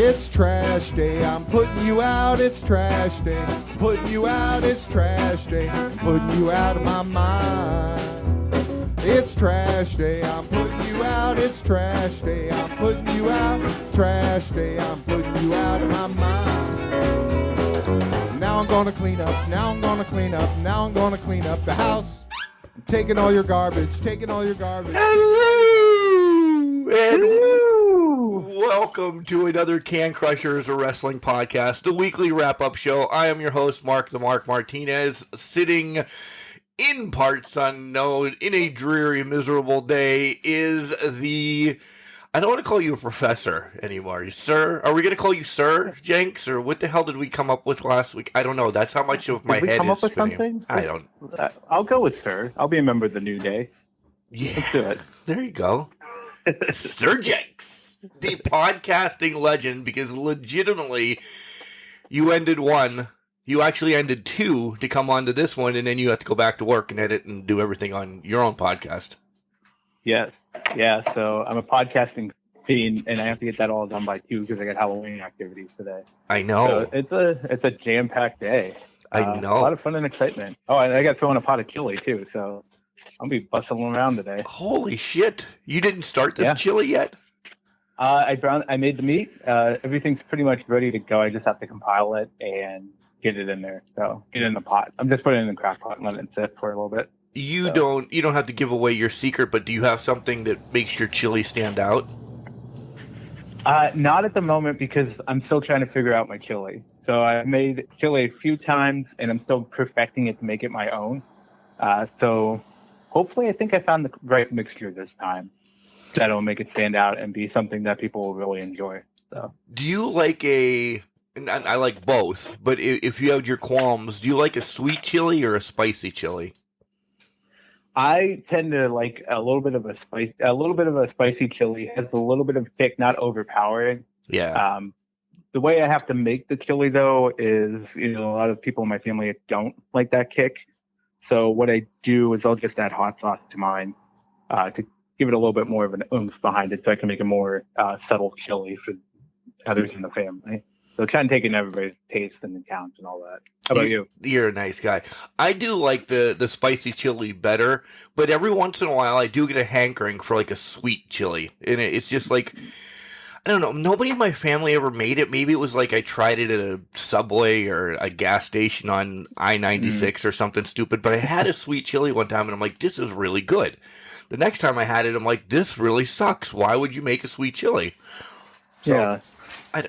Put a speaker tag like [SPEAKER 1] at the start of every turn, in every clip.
[SPEAKER 1] It's trash day, I'm putting you out, it's trash day. Putting you out, it's trash day. I'm putting you out of my mind. It's trash day, I'm putting you out, it's trash day. I'm putting you out, trash day. I'm putting you out of my mind. Now I'm gonna clean up, now I'm gonna clean up, now I'm gonna clean up the house. I'm taking all your garbage, taking all your garbage.
[SPEAKER 2] Hello! And welcome to another Can Crushers, a wrestling podcast, the weekly wrap-up show. I am your host, Mark the Mark Martinez, sitting in parts unknown, in a dreary, miserable day, is the... I don't want to call you a professor anymore. Sir? Are we going to call you Sir, Jenks? Or what the hell did we come up with last week? I don't know. That's how much of my head is spinning.
[SPEAKER 3] Did we come up with something?
[SPEAKER 2] I don't...
[SPEAKER 3] I'll go with Sir. I'll be a member of the New Day.
[SPEAKER 2] Yeah.
[SPEAKER 3] Let's do it.
[SPEAKER 2] There you go. Sir Jenks, the podcasting legend, because legitimately you ended one. You actually ended two to come onto this one, and then you have to go back to work and edit and do everything on your own podcast.
[SPEAKER 3] Yes. Yeah, so I'm a podcasting fiend, and I have to get that all done by 2 because I got Halloween activities today.
[SPEAKER 2] I know.
[SPEAKER 3] So it's a jam-packed day.
[SPEAKER 2] I know.
[SPEAKER 3] A lot of fun and excitement. Oh, and I got thrown a pot of chili, too, so I'll be bustling around today.
[SPEAKER 2] Holy shit. You didn't start this chili yet?
[SPEAKER 3] I made the meat. Everything's pretty much ready to go. I just have to compile it and get it in there. So get it in the pot. I'm just putting it in the crock pot and letting it sit for a little bit.
[SPEAKER 2] You don't have to give away your secret, but do you have something that makes your chili stand out?
[SPEAKER 3] Not at the moment because I'm still trying to figure out my chili. So I've made chili a few times and I'm still perfecting it to make it my own. So hopefully I think I found the right mixture this time that'll make it stand out and be something that people will really enjoy. So
[SPEAKER 2] do you like and I like both, but if you have your qualms, do you like a sweet chili or a spicy chili?
[SPEAKER 3] I tend to like a little bit of a spicy chili. It has a little bit of kick, not overpowering.
[SPEAKER 2] Yeah.
[SPEAKER 3] The way I have to make the chili though is, a lot of people in my family don't like that kick. So what I do is I'll just add hot sauce to mine to give it a little bit more of an oomph behind it, so I can make a more subtle chili for others in the family. So trying to take in everybody's taste and accounts and all that. How about you? You're
[SPEAKER 2] a nice guy. I do like the spicy chili better, but every once in a while I do get a hankering for like a sweet chili. And it's just like, I don't know, nobody in my family ever made it. Maybe it was like I tried it at a Subway or a gas station on I-96 or something stupid, but I had a sweet chili one time and I'm like, this is really good. The next time I had it, I'm like, this really sucks. Why would you make a sweet chili? So,
[SPEAKER 3] yeah.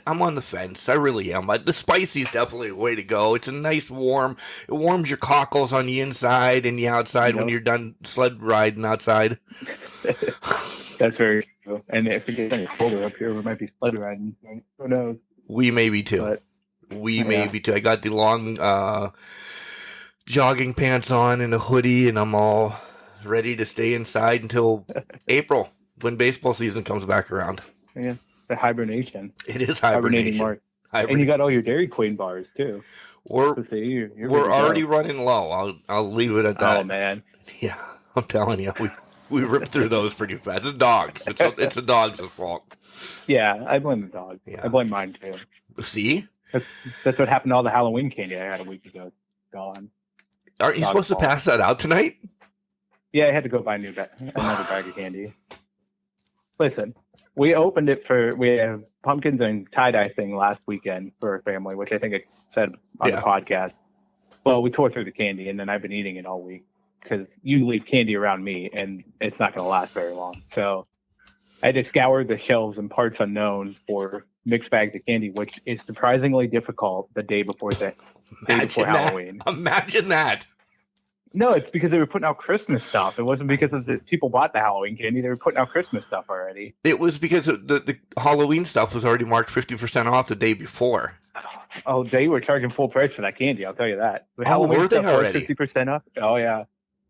[SPEAKER 2] I'm on the fence. I really am. The spicy is definitely a way to go. It's a nice warm. It warms your cockles on the inside and the outside when you're done sled riding outside.
[SPEAKER 3] That's very true. And if it gets any colder up here, we might be sled riding. Who knows?
[SPEAKER 2] We may be too. May be too. I got the long jogging pants on and a hoodie, and I'm all ready to stay inside until April when baseball season comes back around.
[SPEAKER 3] Yeah. The hibernation.
[SPEAKER 2] It is hibernation. Mark.
[SPEAKER 3] And you got all your Dairy Queen bars too.
[SPEAKER 2] We're already running low. I'll leave it at that.
[SPEAKER 3] Oh man.
[SPEAKER 2] Yeah, I'm telling you, we ripped through those pretty fast. It's dogs. It's the dogs' fault.
[SPEAKER 3] Yeah, I blame the dog. Yeah. I blame mine too.
[SPEAKER 2] See?
[SPEAKER 3] That's what happened to all the Halloween candy I had a week ago. Gone.
[SPEAKER 2] Aren't you supposed to pass that out tonight?
[SPEAKER 3] Yeah, I had to go buy another bag of candy. Listen. We opened it we have pumpkins and tie-dye thing last weekend for our family, which I think I said on the podcast. Well, we tore through the candy, and then I've been eating it all week because you leave candy around me, and it's not going to last very long. So I had to scour the shelves in parts unknown for mixed bags of candy, which is surprisingly difficult the day before Halloween.
[SPEAKER 2] Imagine that.
[SPEAKER 3] No, it's because they were putting out Christmas stuff. It wasn't because of the people bought the Halloween candy. They were putting out Christmas stuff already.
[SPEAKER 2] It was because the Halloween stuff was already marked 50% off the day before.
[SPEAKER 3] Oh, they were charging full price for that candy. I'll tell you that.
[SPEAKER 2] But Halloween were they
[SPEAKER 3] stuff
[SPEAKER 2] already?
[SPEAKER 3] Was 50% off. Oh, yeah.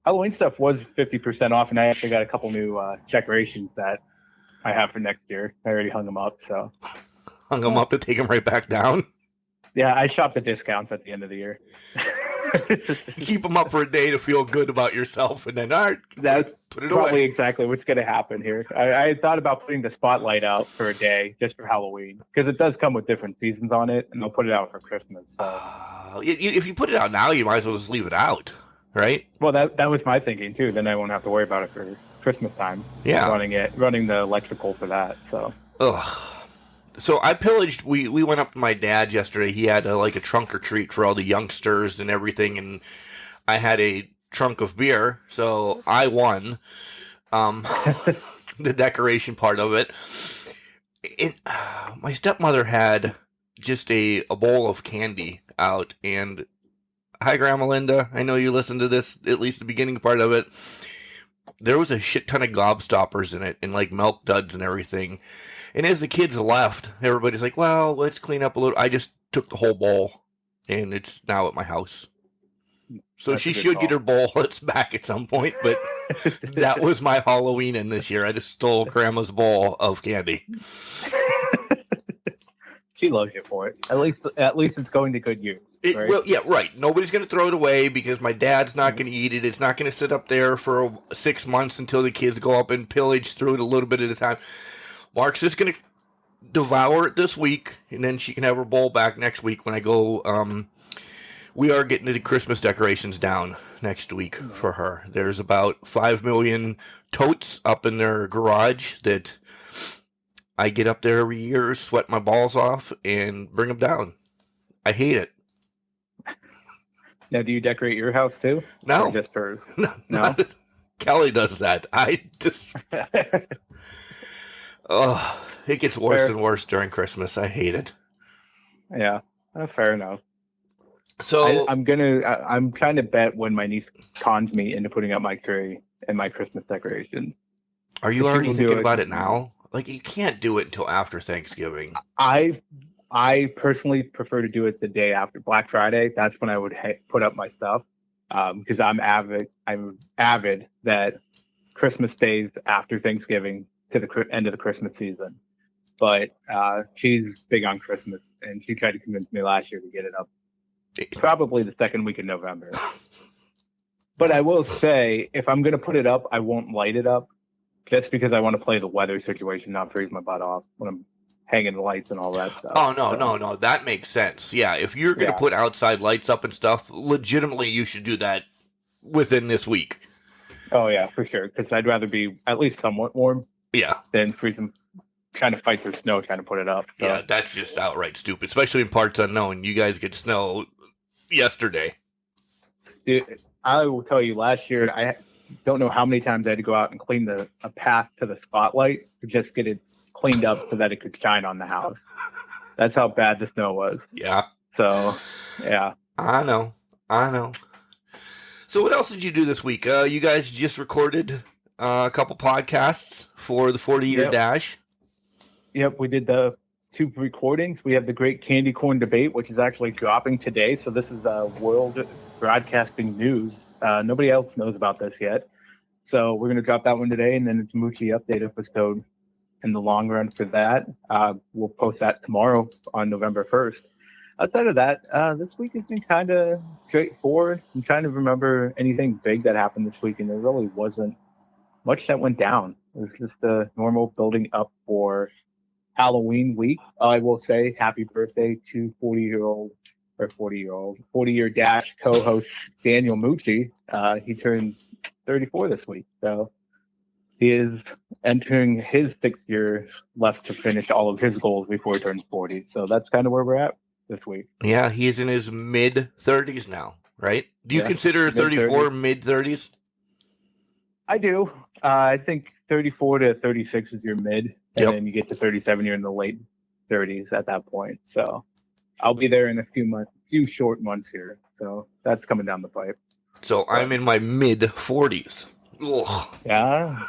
[SPEAKER 3] Halloween stuff was 50% off, and I actually got a couple new decorations that I have for next year. I already hung them up. So
[SPEAKER 2] hung them up to take them right back down?
[SPEAKER 3] Yeah, I shop the discounts at the end of the year.
[SPEAKER 2] Keep them up for a day to feel good about yourself, and then, all right,
[SPEAKER 3] That's
[SPEAKER 2] put it
[SPEAKER 3] probably
[SPEAKER 2] away.
[SPEAKER 3] exactly what's going to happen here. I had thought about putting the spotlight out for a day just for Halloween because it does come with different seasons on it, and they'll put it out for Christmas. So.
[SPEAKER 2] If you put it out now, you might as well just leave it out, right?
[SPEAKER 3] Well, that was my thinking too. Then I won't have to worry about it for Christmas time.
[SPEAKER 2] Yeah.
[SPEAKER 3] Running the electrical for that. So.
[SPEAKER 2] Ugh. So I pillaged. We went up to my dad's yesterday. He had a trunk or treat for all the youngsters and everything, and I had a trunk of beer, so I won the decoration part of it. My stepmother had just a bowl of candy out, and hi, Grandma Linda. I know you listened to this, at least the beginning part of it. There was a shit ton of gobstoppers in it, and like milk duds and everything. And as the kids left, everybody's like, well, let's clean up a little. I just took the whole bowl, and it's now at my house. So she should get her bowl. It's back at some point, but that was my Halloween in this year. I just stole Grandma's bowl of candy.
[SPEAKER 3] She loves you for it. At least it's going to good use. Right?
[SPEAKER 2] Well, yeah, right. Nobody's going to throw it away because my dad's not going to eat it. It's not going to sit up there for 6 months until the kids go up and pillage through it a little bit at a time. Mark's just going to devour it this week, and then she can have her bowl back next week when I go. We are getting the Christmas decorations down next week for her. There's about 5 million totes up in their garage that I get up there every year, sweat my balls off, and bring them down. I hate it.
[SPEAKER 3] Now, do you decorate your house too?
[SPEAKER 2] No.
[SPEAKER 3] Or just hers?
[SPEAKER 2] No? Kelly does that. I just... Oh, it gets worse and worse during Christmas. I hate it.
[SPEAKER 3] Yeah, fair enough.
[SPEAKER 2] So
[SPEAKER 3] I'm trying to bet when my niece cons me into putting up my tree and my Christmas decorations.
[SPEAKER 2] Are you already thinking about it now? Like, you can't do it until after Thanksgiving.
[SPEAKER 3] I personally prefer to do it the day after Black Friday. That's when I would put up my stuff because I'm avid that Christmas stays after Thanksgiving to the end of the Christmas season. But she's big on Christmas, and she tried to convince me last year to get it up probably the second week of November. But I will say, if I'm going to put it up, I won't light it up just because I want to play the weather situation, not freeze my butt off when I'm hanging the lights and all that stuff.
[SPEAKER 2] Oh, no. That makes sense. Yeah, if you're going to put outside lights up and stuff, legitimately you should do that within this week.
[SPEAKER 3] Oh, yeah, for sure. Because I'd rather be at least somewhat warm than freezing, trying to fight through snow, trying to put it up. So.
[SPEAKER 2] Yeah, that's just outright stupid, especially in parts unknown. You guys get snow yesterday.
[SPEAKER 3] Dude, I will tell you, last year, I don't know how many times I had to go out and clean a path to the spotlight to just get it cleaned up so that it could shine on the house. That's how bad the snow was.
[SPEAKER 2] Yeah.
[SPEAKER 3] So, yeah.
[SPEAKER 2] I know. So what else did you do this week? You guys just recorded a couple podcasts for the 40-year dash.
[SPEAKER 3] Yep, we did the 2 recordings. We have the Great Candy Corn Debate, which is actually dropping today. So this is world broadcasting news. Nobody else knows about this yet. So we're going to drop that one today, and then it's Moochie Update episode in the long run for that. We'll post that tomorrow on November 1st. Outside of that, this week has been kind of straightforward. I'm trying to remember anything big that happened this week, and there really wasn't much that went down. It was just a normal building up for Halloween week. I will say happy birthday to 40-year Dash co-host Daniel Mucci. He turned 34 this week, so he is entering his 6 years left to finish all of his goals before he turns 40. So that's kind of where we're at this week.
[SPEAKER 2] Yeah, he's in his mid-30s now, right? Do you consider 34 mid-30s?
[SPEAKER 3] I do. I think 34 to 36 is your mid, and then you get to 37, you're in the late 30s at that point. So I'll be there in a few short months here. So that's coming down the pipe.
[SPEAKER 2] So I'm in my mid-40s. Ugh.
[SPEAKER 3] Yeah.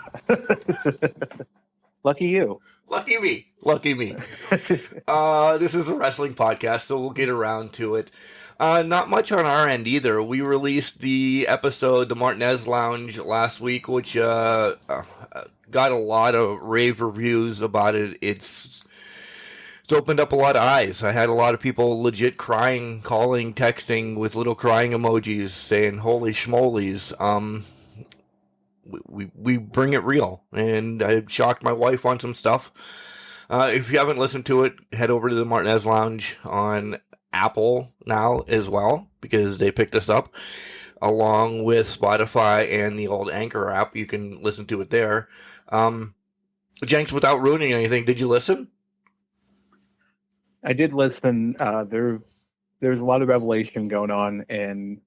[SPEAKER 3] Lucky you.
[SPEAKER 2] Lucky me. This is a wrestling podcast, so we'll get around to it. Not much on our end either. We released the episode, The Martinez Lounge, last week, which got a lot of rave reviews about it. It's it's opened up a lot of eyes. I had a lot of people legit crying, calling, texting with little crying emojis saying, holy schmolies. We bring it real, and I shocked my wife on some stuff. If you haven't listened to it, head over to the Martinez Lounge on Apple now as well, because they picked us up along with Spotify and the old Anchor app. You can listen to it there. Jenks, without ruining anything, did you listen?
[SPEAKER 3] I did listen. There's a lot of revelation going on, and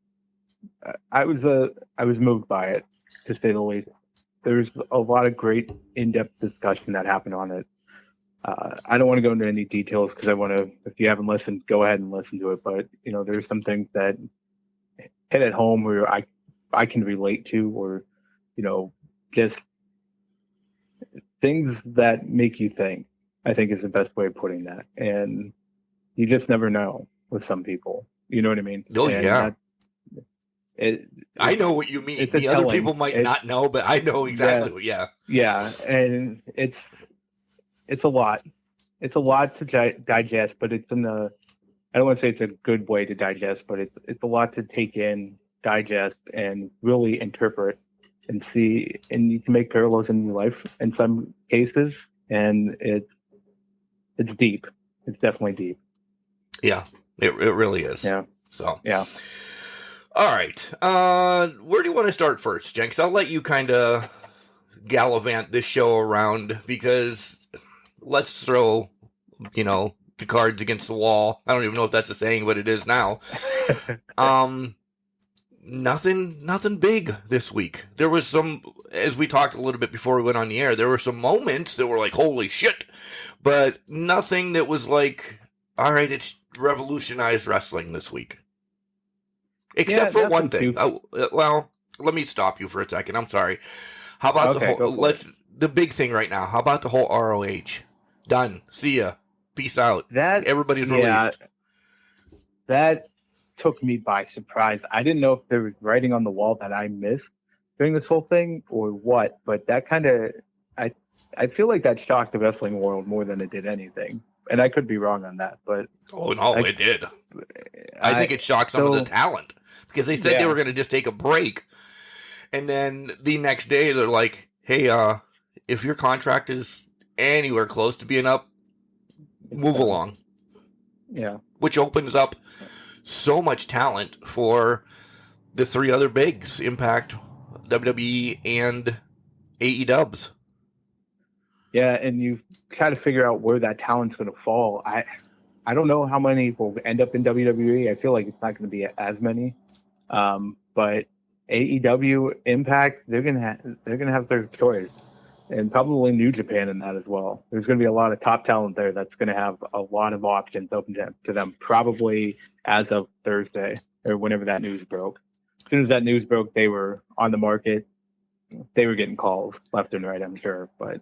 [SPEAKER 3] I was moved by it, to say the least. There's a lot of great in-depth discussion that happened on it. I don't want to go into any details because I want to. If you haven't listened, go ahead and listen to it. But there's some things that hit at home where I can relate to, or just things that make you think, I think, is the best way of putting that. And you just never know with some people. You know what I mean?
[SPEAKER 2] Oh,
[SPEAKER 3] and
[SPEAKER 2] yeah. I know what you mean. The other people might not know, but I know exactly what, yeah.
[SPEAKER 3] Yeah, and it's a lot. It's a lot to digest, but it's I don't want to say it's a good way to digest, but it's a lot to take in, digest, and really interpret and see. And you can make parallels in your life in some cases, and it's deep. It's definitely deep.
[SPEAKER 2] Yeah, it really is.
[SPEAKER 3] Yeah.
[SPEAKER 2] So
[SPEAKER 3] yeah.
[SPEAKER 2] All right. Where do you want to start first, Jenks? I'll let you kind of gallivant this show around, because let's throw, the cards against the wall. I don't even know if that's a saying, but it is now. Nothing big this week. There was some, as we talked a little bit before we went on the air, there were some moments that were like, holy shit, but nothing that was like, all right, it's revolutionized wrestling this week. Except for one thing. Well, let me stop you for a second. I'm sorry. How about the big thing right now? How about the whole ROH? Done. See ya. Peace out. Everybody's released.
[SPEAKER 3] That took me by surprise. I didn't know if there was writing on the wall that I missed during this whole thing or what, but that kind of, I feel like that shocked the wrestling world more than it did anything. And I could be wrong on that, but
[SPEAKER 2] oh no, it did. I think it shocked some of the talent, because they said they were going to just take a break, and then the next day they're like, "Hey, if your contract is anywhere close to being up, move along."
[SPEAKER 3] Yeah,
[SPEAKER 2] which opens up so much talent for the three other bigs: Impact, WWE, and AEW.
[SPEAKER 3] Yeah, and you kind of figure out where that talent's going to fall. I don't know how many will end up in WWE. I feel like it's not going to be as many. But AEW, Impact, they're gonna have their choice, and probably New Japan in that as well. There's going to be a lot of top talent there that's going to have a lot of options open to them, probably as of Thursday or whenever that news broke. As soon as that news broke, they were on the market. They were getting calls left and right, I'm sure, but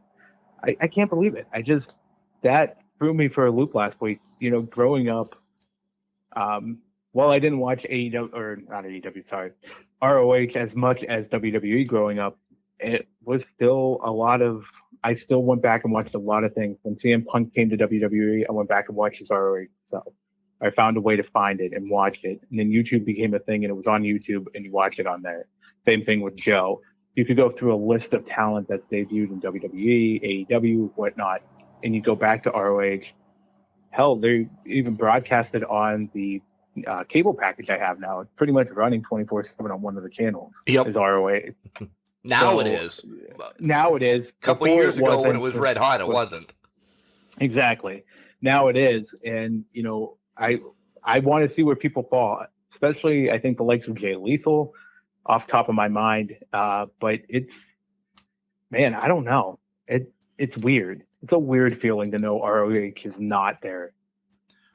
[SPEAKER 3] I can't believe it. That threw me for a loop last week. Growing up, while I didn't watch AEW, or not AEW, sorry, ROH as much as WWE growing up, it was still I still went back and watched a lot of things. When CM Punk came to WWE, I went back and watched his ROH stuff. I found a way to find it and watch it. And then YouTube became a thing, and it was on YouTube, and you watch it on there. Same thing with Joe. You could go through a list of talent that's debuted in WWE, AEW, whatnot, and you go back to ROH. Hell, they even broadcasted on the cable package I have now. It's pretty much running 24/7 on one of the channels.
[SPEAKER 2] Yep.
[SPEAKER 3] Is ROH.
[SPEAKER 2] Now it is.
[SPEAKER 3] Now it is.
[SPEAKER 2] A couple of years ago when it was red hot, it wasn't.
[SPEAKER 3] Exactly. Now it is. And, I want to see where people fall, especially I think the likes of Jay Lethal off top of my mind. But I don't know. It's weird. It's a weird feeling to know ROH is not there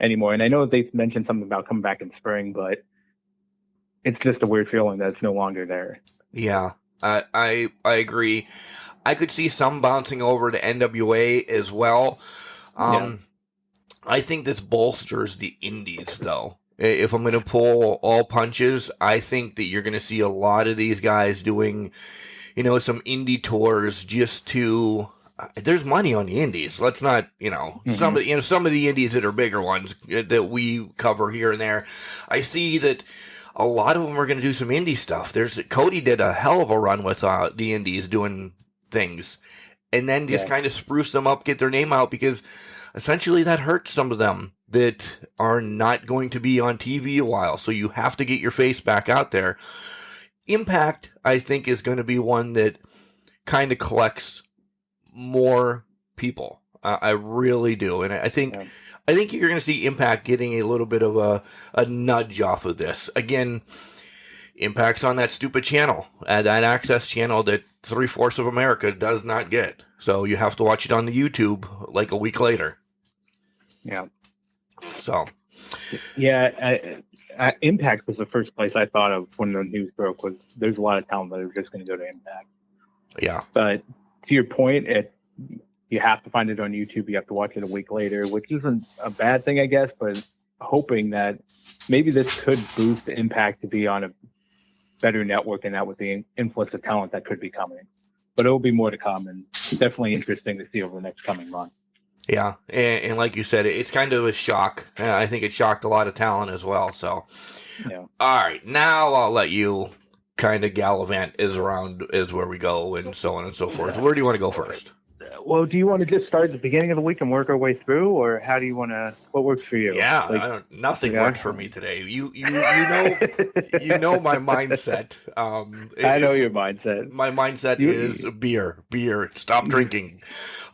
[SPEAKER 3] anymore. And I know they mentioned something about coming back in spring, but it's just a weird feeling that it's no longer there.
[SPEAKER 2] Yeah, I agree. I could see some bouncing over to NWA as well. I think this bolsters the indies, though. If I'm going to pull all punches, I think that you're going to see a lot of these guys doing, some indie tours just to there's money on the indies. Let's not, some of the indies that are bigger ones that we cover here and there. I see that a lot of them are going to do some indie stuff. Cody did a hell of a run with the indies doing things, and then just kind of spruce them up, get their name out, because essentially that hurts some of them that are not going to be on TV a while. So you have to get your face back out there. Impact, I think, is going to be one that kind of collects more people. I really do, and I think you're going to see Impact getting a little bit of a nudge off of this. Again, Impact's on that stupid channel, that access channel that 3/4 of America does not get. So you have to watch it on the YouTube like a week later.
[SPEAKER 3] Yeah.
[SPEAKER 2] So.
[SPEAKER 3] Yeah, Impact was the first place I thought of when the news broke. Was there's a lot of talent that are just going to go to Impact.
[SPEAKER 2] Yeah.
[SPEAKER 3] But to your point, you have to find it on YouTube. You have to watch it a week later, which isn't a bad thing, I guess, but hoping that maybe this could boost Impact to be on a better network, and that with the influx of talent that could be coming. But it will be more to come, and definitely interesting to see over the next coming month.
[SPEAKER 2] Yeah, and like you said, it's kind of a shock. I think it shocked a lot of talent as well. So,
[SPEAKER 3] yeah.
[SPEAKER 2] All right, now I'll let you kind of gallivant is where we go, and so on and so forth. Where do you want to go first?
[SPEAKER 3] Well, do you want to just start at the beginning of the week and work our way through, or how do you want to? What works for you?
[SPEAKER 2] Yeah, nothing works for me today. You know my mindset.
[SPEAKER 3] I know your mindset.
[SPEAKER 2] My mindset is beer. Stop drinking.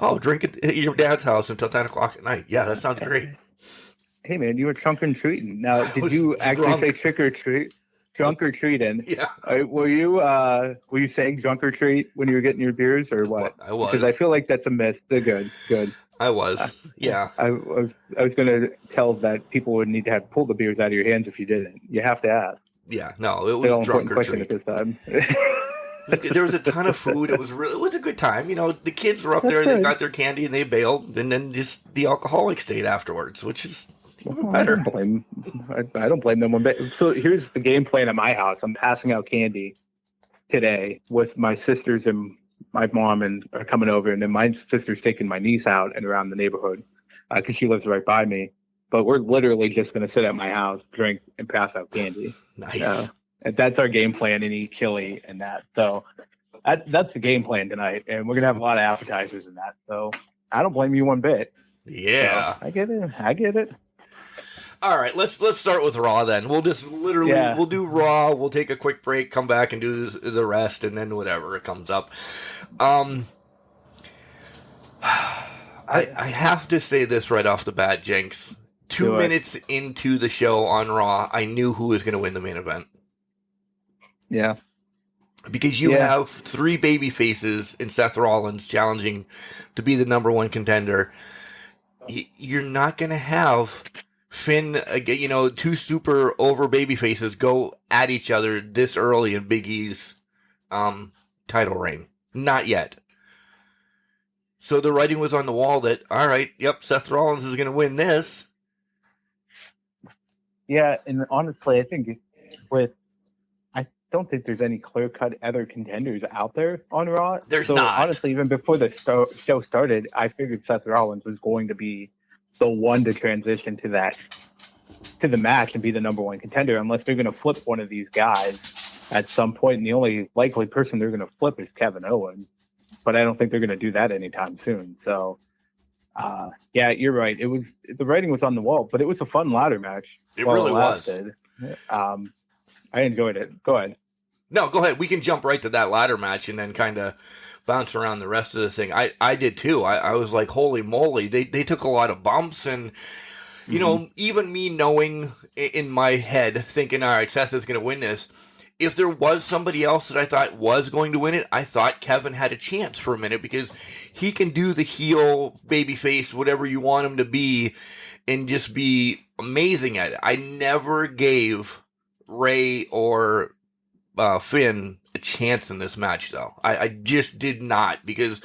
[SPEAKER 2] Oh, drink it at your dad's house until 10:00 at night. Yeah, that sounds great.
[SPEAKER 3] Hey man, you were trunk or treating. Now, did you actually say trick or treat? Drunk or treating?
[SPEAKER 2] Yeah.
[SPEAKER 3] Were you saying drunk or treat when you were getting your beers, or what?
[SPEAKER 2] I was.
[SPEAKER 3] Because I feel like that's a miss. They're good.
[SPEAKER 2] I was. Yeah.
[SPEAKER 3] I was going to tell that people would need to have pull the beers out of your hands if you didn't. You have to ask.
[SPEAKER 2] Yeah. No, it was drunk or treat
[SPEAKER 3] at this time.
[SPEAKER 2] There was a ton of food. It was a good time. The kids were up there. They got their candy and they bailed, and then just the alcoholic stayed afterwards, which is even better.
[SPEAKER 3] I don't blame them one bit. So here's the game plan at my house. I'm passing out candy today with my sisters and my mom and are coming over, and then my sister's taking my niece out and around the neighborhood because she lives right by me. But we're literally just going to sit at my house, drink, and pass out candy.
[SPEAKER 2] Nice.
[SPEAKER 3] And that's our game plan, and eat chili and that. So that's the game plan tonight, and we're going to have a lot of appetizers in that. So I don't blame you one bit.
[SPEAKER 2] Yeah.
[SPEAKER 3] So I get it.
[SPEAKER 2] All right, let's start with Raw then. We'll just literally we'll do Raw. We'll take a quick break, come back and do the rest, and then whatever it comes up. I have to say this right off the bat, Jenks. 2 minutes into the show on Raw, I knew who was going to win the main event.
[SPEAKER 3] Yeah.
[SPEAKER 2] Because you have 3 baby faces in Seth Rollins challenging to be the number 1 contender. You're not going to have Finn, 2 super over baby faces go at each other this early in Big E's title reign. Not yet. So the writing was on the wall that, all right, Seth Rollins is going to win this.
[SPEAKER 3] Yeah, and honestly, I don't think there's any clear-cut other contenders out there on Raw.
[SPEAKER 2] There's not.
[SPEAKER 3] Honestly, even before the show started, I figured Seth Rollins was going to be the one to transition to the match and be the number 1 contender, unless they're going to flip one of these guys at some point. And the only likely person they're going to flip is Kevin Owens, but I don't think they're going to do that anytime soon. So, yeah, you're right. The writing was on the wall, but it was a fun ladder match.
[SPEAKER 2] It really was.
[SPEAKER 3] I enjoyed it. Go ahead.
[SPEAKER 2] No, go ahead. We can jump right to that ladder match and then kind of bounce around the rest of the thing. I did too. I was like, holy moly. They took a lot of bumps, and even me knowing in my head, thinking, all right, Seth is going to win this. If there was somebody else that I thought was going to win it, I thought Kevin had a chance for a minute, because he can do the heel, babyface, whatever you want him to be, and just be amazing at it. I never gave Ray or Finn a chance in this match, though. I just did not, because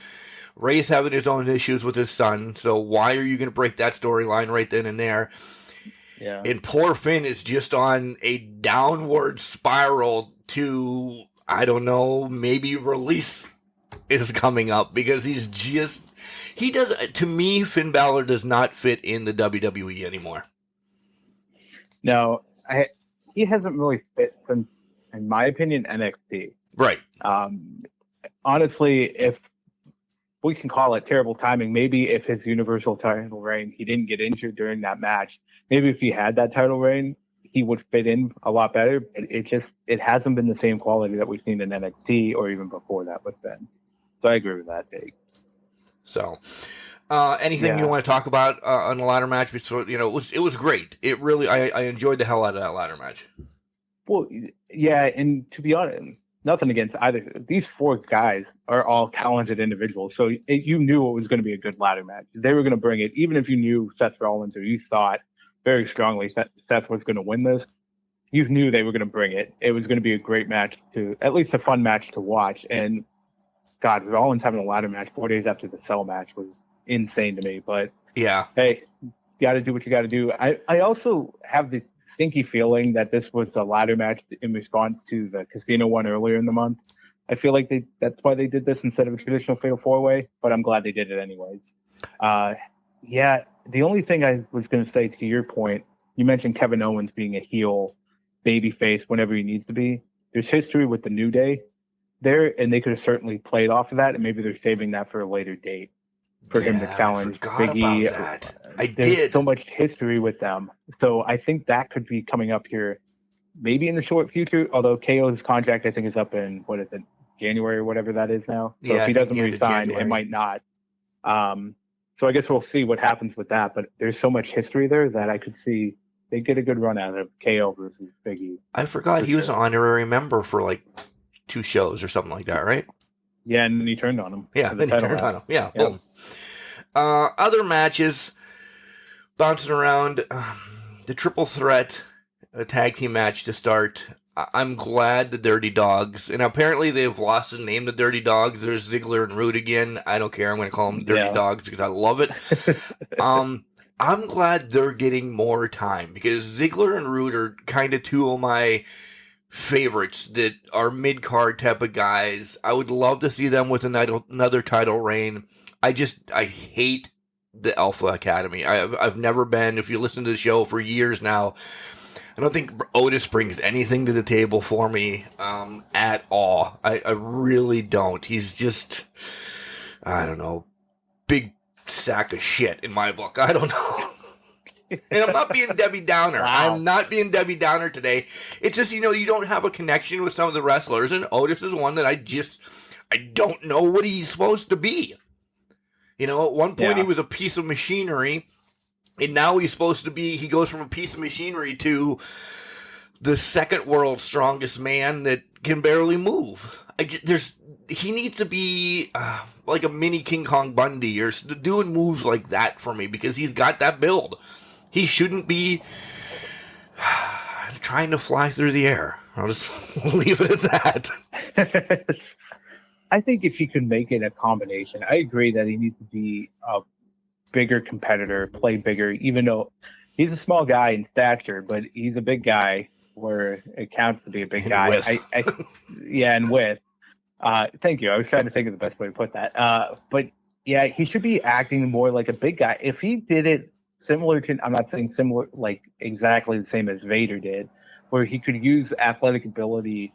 [SPEAKER 2] Ray's having his own issues with his son, so why are you going to break that storyline right then and there?
[SPEAKER 3] Yeah.
[SPEAKER 2] And poor Finn is just on a downward spiral to, I don't know, maybe release is coming up because to me, Finn Balor does not fit in the WWE anymore.
[SPEAKER 3] No, he hasn't really fit since, in my opinion, NXT.
[SPEAKER 2] Right.
[SPEAKER 3] Honestly, if we can call it terrible timing, maybe if his Universal title reign, he didn't get injured during that match, maybe if he had that title reign, he would fit in a lot better. But it hasn't been the same quality that we've seen in NXT or even before that with Ben. So I agree with that take.
[SPEAKER 2] So, anything you want to talk about on the ladder match? It was great. It really, I enjoyed the hell out of that ladder match.
[SPEAKER 3] Well, yeah, and to be honest, nothing against either. These four guys are all talented individuals, so you knew it was going to be a good ladder match. They were going to bring it, even if you knew Seth Rollins or you thought very strongly Seth was going to win this. You knew they were going to bring it. It was going to be a great match at least a fun match to watch. And God, Rollins having a ladder match 4 days after the Cell match was insane to me. But
[SPEAKER 2] yeah,
[SPEAKER 3] hey, you got to do what you got to do. I also have the stinky feeling that this was a ladder match in response to the Casino one earlier in the month. I feel like that's why they did this instead of a traditional fatal four-way, but I'm glad they did it anyways. Yeah, the only thing I was going to say to your point, you mentioned Kevin Owens being a heel babyface whenever he needs to be. There's history with the New Day there, and they could have certainly played off of that, and maybe they're saving that for a later date for him to challenge Biggie. There's so much history with them. So I think that could be coming up here maybe in the short future, although KO's contract, I think, is up in, what is it, January or whatever that is now. So if he doesn't resign, it might not. So I guess we'll see what happens with that. But there's so much history there that I could see they get a good run out of KO versus Biggie.
[SPEAKER 2] I forgot he was an honorary member for like 2 shows or something like that, right?
[SPEAKER 3] Yeah, and then he turned on him.
[SPEAKER 2] Yeah, then he turned on him. Yeah, boom. Other matches bouncing around. The triple threat tag team match to start. I'm glad the Dirty Dogs, and apparently they've lost the name, the Dirty Dogs. There's Ziggler and Roode again. I don't care. I'm going to call them Dirty Dogs because I love it. I'm glad they're getting more time because Ziggler and Roode are kind of 2 of my favorites that are mid-card type of guys. I would love to see them with another title reign. I hate the Alpha Academy. I've never been, if you listen to the show for years now, I don't think Otis brings anything to the table for me at all. I really don't. He's just, I don't know, big sack of shit in my book. I don't know. And I'm not being Debbie Downer. Wow. I'm not being Debbie Downer today. It's just, you don't have a connection with some of the wrestlers, and Otis is one that I don't know what he's supposed to be. At one point he was a piece of machinery, and now he goes from a piece of machinery to the second world's strongest man that can barely move. He needs to be like a mini King Kong Bundy or doing moves like that for me because he's got that build. He shouldn't be trying to fly through the air. I'll just leave it at that.
[SPEAKER 3] I think if he could make it a combination, I agree that he needs to be a bigger competitor, play bigger, even though he's a small guy in stature, but he's a big guy where it counts to be a big guy. And width. Thank you. I was trying to think of the best way to put that. But yeah, he should be acting more like a big guy. If he did it similar to, I'm not saying similar, like exactly the same as Vader did, where he could use athletic ability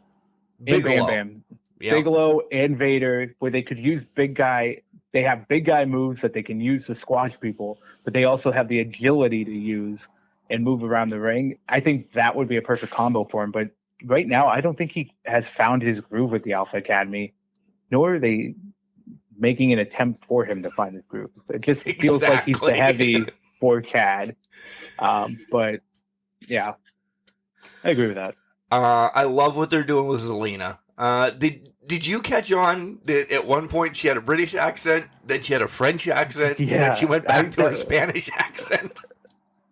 [SPEAKER 3] in Bam Bam, Bigelow and Vader, where they could use big guy. They have big guy moves that they can use to squash people, but they also have the agility to use and move around the ring. I think that would be a perfect combo for him. But right now, I don't think he has found his groove with the Alpha Academy, nor are they making an attempt for him to find his groove. It just feels like he's the heavy for Chad. But yeah, I agree with that.
[SPEAKER 2] I love what they're doing with Zelina. Did you catch on that at one point she had a British accent, then she had a French accent, then she went back to her Spanish accent?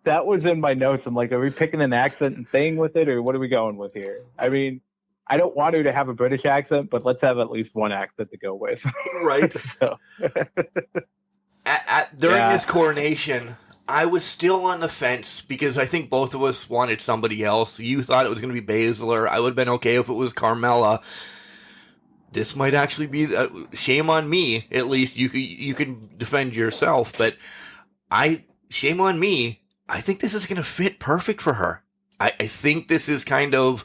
[SPEAKER 3] That was in my notes. I'm like, are we picking an accent and staying with it, or what are we going with here? I mean, I don't want her to have a British accent, but let's have at least one accent to go with.
[SPEAKER 2] Right. During this coronation, I was still on the fence because I think both of us wanted somebody else. You thought it was going to be Baszler. I would have been okay if it was Carmella. this might actually be shame on me. At least you can defend yourself, but shame on me. I think this is going to fit perfect for her. I think this is kind of,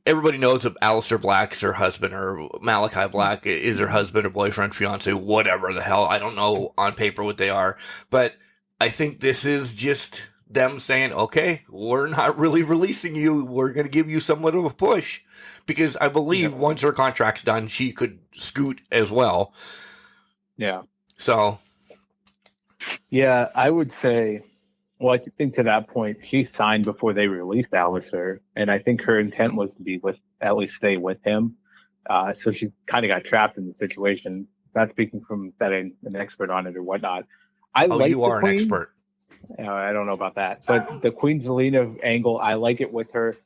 [SPEAKER 2] everybody knows that Aleister Black's her husband, or Malachi Black is her husband or boyfriend, fiance, whatever the hell. I don't know on paper what they are, but I think this is just them saying, okay, we're not really releasing you. We're going to give you somewhat of a push, because I believe once her contract's done, she could scoot as well.
[SPEAKER 3] Yeah.
[SPEAKER 2] So.
[SPEAKER 3] Yeah, I would say, well, I think to that point, she signed before they released Aleister, and I think her intent was to at least stay with him. So she kind of got trapped in the situation. Not speaking from that I'm an expert on it or whatnot.
[SPEAKER 2] You are an expert.
[SPEAKER 3] I don't know about that, but the Queen Zelina angle, I like it with her.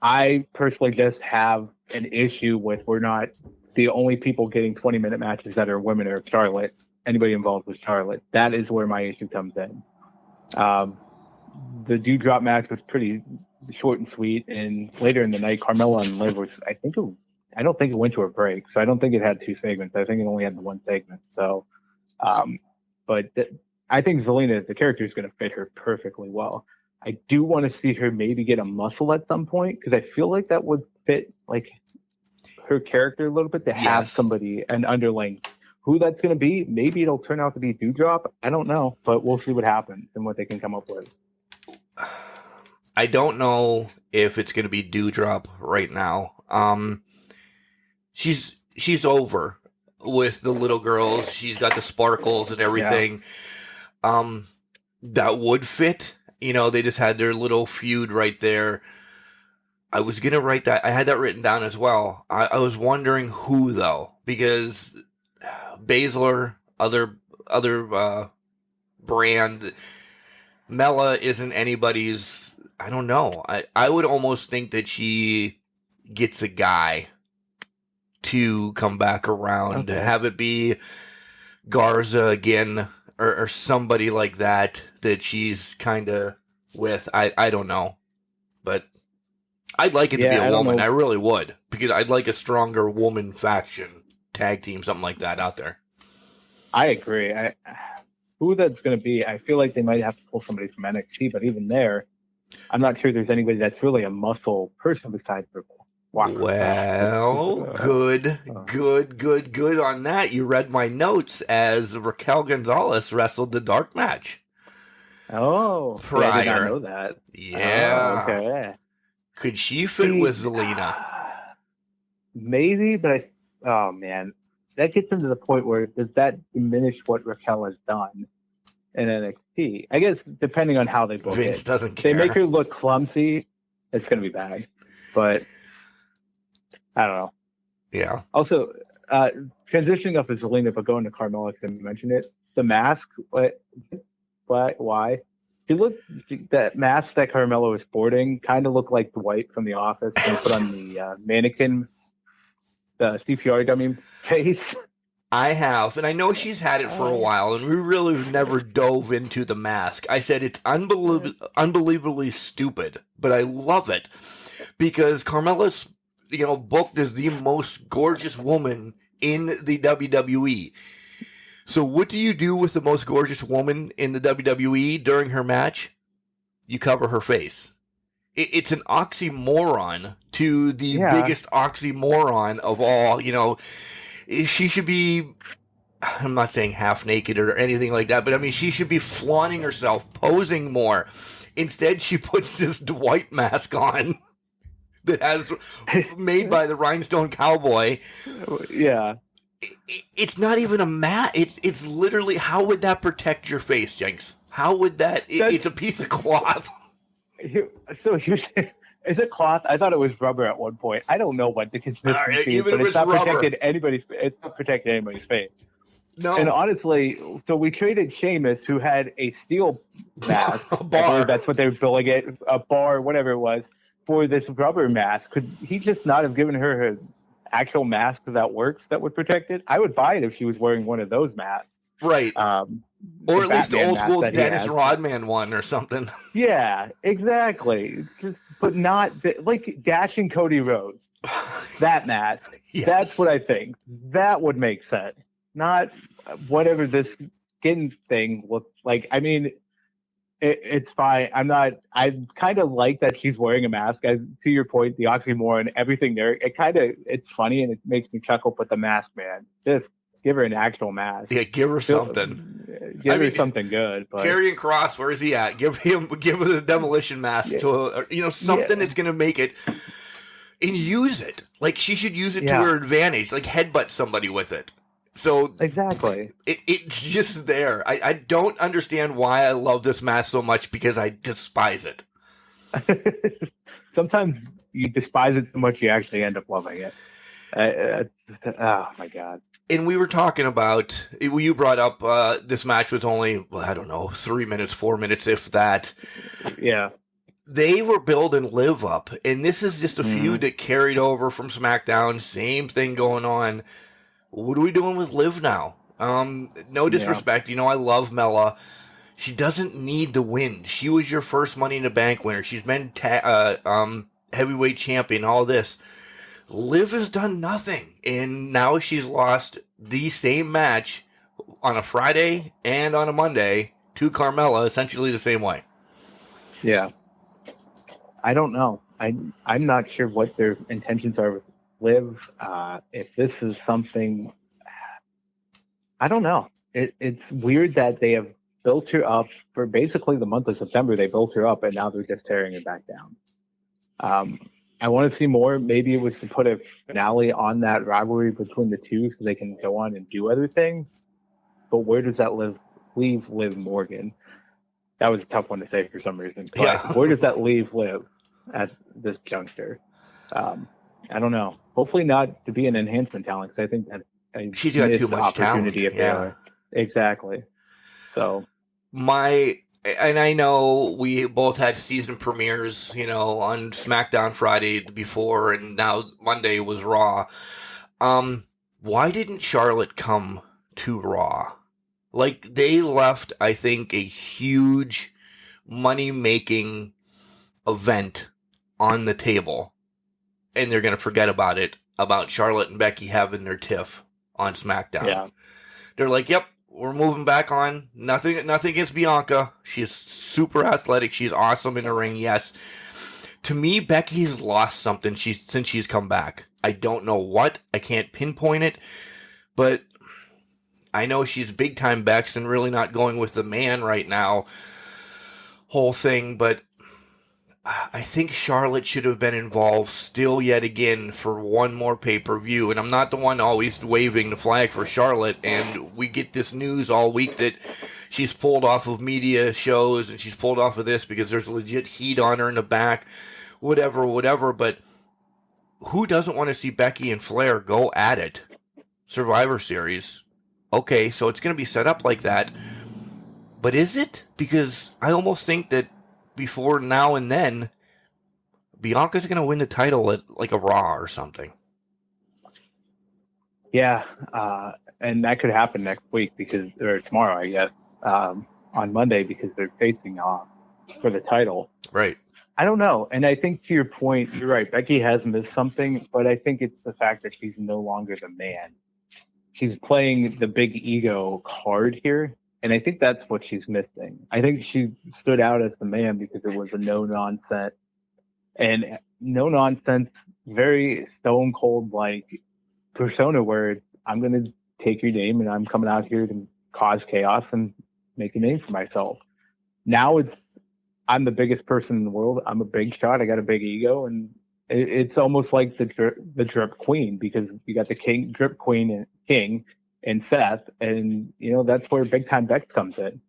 [SPEAKER 3] I personally just have an issue with, we're not the only people getting 20-minute matches that are women or Charlotte. Anybody involved with Charlotte. That is where my issue comes in. The Dewdrop match was pretty short and sweet, and later in the night, Carmella and Liv was, I don't think it went to a break, so I don't think it had 2 segments. I think it only had the 1 segment. So, I think Zelina, the character, is going to fit her perfectly well. I do want to see her maybe get a muscle at some point, because I feel like that would fit like her character a little bit, to have somebody, an underling. Who that's going to be, maybe it'll turn out to be Dewdrop. I don't know, but we'll see what happens and what they can come up with.
[SPEAKER 2] I don't know if it's going to be Dewdrop right now. She's over with the little girls. She's got the sparkles and everything. Yeah. That would fit. You know, they just had their little feud right there. I was going to write that. I had that written down as well. I was wondering who, though, because Baszler, other brand, Mella isn't anybody's. I don't know. I would almost think that she gets a guy to come back around, have it be Garza again, or somebody like that she's kind of with. I don't know, but I'd like it to be a woman. I really would, because I'd like a stronger woman faction. Tag team, something like that out there.
[SPEAKER 3] I agree. Who that's going to be, I feel like they might have to pull somebody from NXT, but even there, I'm not sure there's anybody that's really a muscle person besides Purple.
[SPEAKER 2] Well, good on that. You read my notes as Raquel Gonzalez wrestled the dark match.
[SPEAKER 3] Oh,
[SPEAKER 2] prior.
[SPEAKER 3] I did not know that.
[SPEAKER 2] Yeah.
[SPEAKER 3] Oh, okay.
[SPEAKER 2] Could she fit with Zelina?
[SPEAKER 3] Maybe, but oh man, that gets into the point where, does that diminish what Raquel has done in NXT? I guess depending on how they book
[SPEAKER 2] Vince
[SPEAKER 3] it.
[SPEAKER 2] Doesn't care.
[SPEAKER 3] They make her look clumsy, it's going to be bad. But I don't know.
[SPEAKER 2] Yeah.
[SPEAKER 3] Also, transitioning off of Zelina, but going to Carmella, because I mentioned it, the mask. Why? That mask that Carmella was sporting kind of looked like Dwight from The Office when he put on the mannequin, the CPR dummy face.
[SPEAKER 2] I have, and I know she's had it for a while, and we really never dove into the mask. I said it's unbelievably stupid, but I love it because Carmella's, booked as the most gorgeous woman in the WWE. So what do you do with the most gorgeous woman in the WWE during her match? You cover her face. It's an oxymoron to the biggest oxymoron of all. She should be, I'm not saying half naked or anything like that, but I mean, she should be flaunting herself, posing more. Instead, she puts this Dwight mask on that has made by the Rhinestone Cowboy.
[SPEAKER 3] Yeah.
[SPEAKER 2] It's not even a mask. It's literally, how would that protect your face, Jenks? How would that? It's a piece of cloth.
[SPEAKER 3] So is it cloth? I thought it was rubber at one point. I don't know what the consistency is, but it's not protected anybody's. It's not protected anybody's face.
[SPEAKER 2] No.
[SPEAKER 3] And honestly, so we traded Sheamus, who had a steel mask.
[SPEAKER 2] A bar.
[SPEAKER 3] That's what they were billing it. A bar, whatever it was, for this rubber mask. Could he just not have given her an actual mask that works that would protect it? I would buy it if she was wearing one of those masks.
[SPEAKER 2] Right. Or at least the
[SPEAKER 3] Batman
[SPEAKER 2] old
[SPEAKER 3] mask
[SPEAKER 2] school
[SPEAKER 3] that he
[SPEAKER 2] Dennis
[SPEAKER 3] has.
[SPEAKER 2] Rodman one or something.
[SPEAKER 3] Yeah, exactly. But not like Dash and Cody Rhodes. That mask.
[SPEAKER 2] Yes.
[SPEAKER 3] That's what I think. That would make sense. Not whatever this skin thing looks like. I mean, it's fine. I kind of like that he's wearing a mask. To your point, the oxymoron, everything there, it's funny and it makes me chuckle. But the mask, man, just give her an actual mask.
[SPEAKER 2] Yeah, give her something.
[SPEAKER 3] Give her something good. But
[SPEAKER 2] Karrion Kross, where is he at? Give him the demolition mask to something that's gonna make it, and use it. Like she should use it to her advantage. Like headbutt somebody with it. So
[SPEAKER 3] exactly,
[SPEAKER 2] it's just there. I don't understand why I love this mask so much because I despise it.
[SPEAKER 3] Sometimes you despise it so much you actually end up loving it. Oh my god.
[SPEAKER 2] And we were talking about, you brought up this match was only, 3 minutes, 4 minutes, if that.
[SPEAKER 3] Yeah.
[SPEAKER 2] They were building Liv up, and this is just a feud that carried over from SmackDown. Same thing going on. What are we doing with Liv now? No disrespect. I love Mella. She doesn't need the win. She was your first Money in the Bank winner. She's been heavyweight champion, all this. Liv has done nothing, and now she's lost the same match on a Friday and on a Monday to Carmella, essentially the same way.
[SPEAKER 3] Yeah. I don't know. I'm not sure what their intentions are with Liv. If this is something, I don't know. It's weird that they have built her up for basically the month of September. They built her up, and now they're just tearing her back down. I want to see more. Maybe it was to put a finale on that rivalry between the two so they can go on and do other things. But where does that leave Liv Morgan? That was a tough one to say for some reason. But where does that leave Liv at this juncture? I don't know. Hopefully not to be an enhancement talent, because I think that
[SPEAKER 2] she's got too much talent.
[SPEAKER 3] Exactly. So
[SPEAKER 2] and I know we both had season premieres, on SmackDown Friday before, and now Monday was Raw. Why didn't Charlotte come to Raw? Like, they left, I think, a huge money-making event on the table, and they're going to forget about it, about Charlotte and Becky having their tiff on SmackDown.
[SPEAKER 3] Yeah.
[SPEAKER 2] They're like, yep, we're moving back on. Nothing against Bianca. She's super athletic. She's awesome in the ring, yes. To me, Becky's lost something since she's come back. I don't know what. I can't pinpoint it. But I know she's big-time Bex and really not going with the man right now. Whole thing, but I think Charlotte should have been involved still yet again for one more pay-per-view. And I'm not the one always waving the flag for Charlotte. And we get this news all week that she's pulled off of media shows and she's pulled off of this because there's legit heat on her in the back. Whatever. But who doesn't want to see Becky and Flair go at it? Survivor Series. Okay, so it's going to be set up like that. But is it? Because I almost think that before now and then, Bianca's going to win the title at like a Raw or something.
[SPEAKER 3] Yeah, and that could happen next week or tomorrow, I guess, on Monday, because they're facing off for the title.
[SPEAKER 2] Right.
[SPEAKER 3] I don't know. And I think to your point, you're right. Becky has missed something, but I think it's the fact that she's no longer the man. She's playing the big ego card here. And I think that's what she's missing. I think she stood out as the man because it was a no-nonsense, very stone cold like persona where I'm going to take your name and I'm coming out here to cause chaos and make a name for myself. Now I'm the biggest person in the world. I'm a big shot. I got a big ego, and it's almost like the drip queen, because you got the king, drip queen and king, and Seth, and that's where Big Time Bex comes in.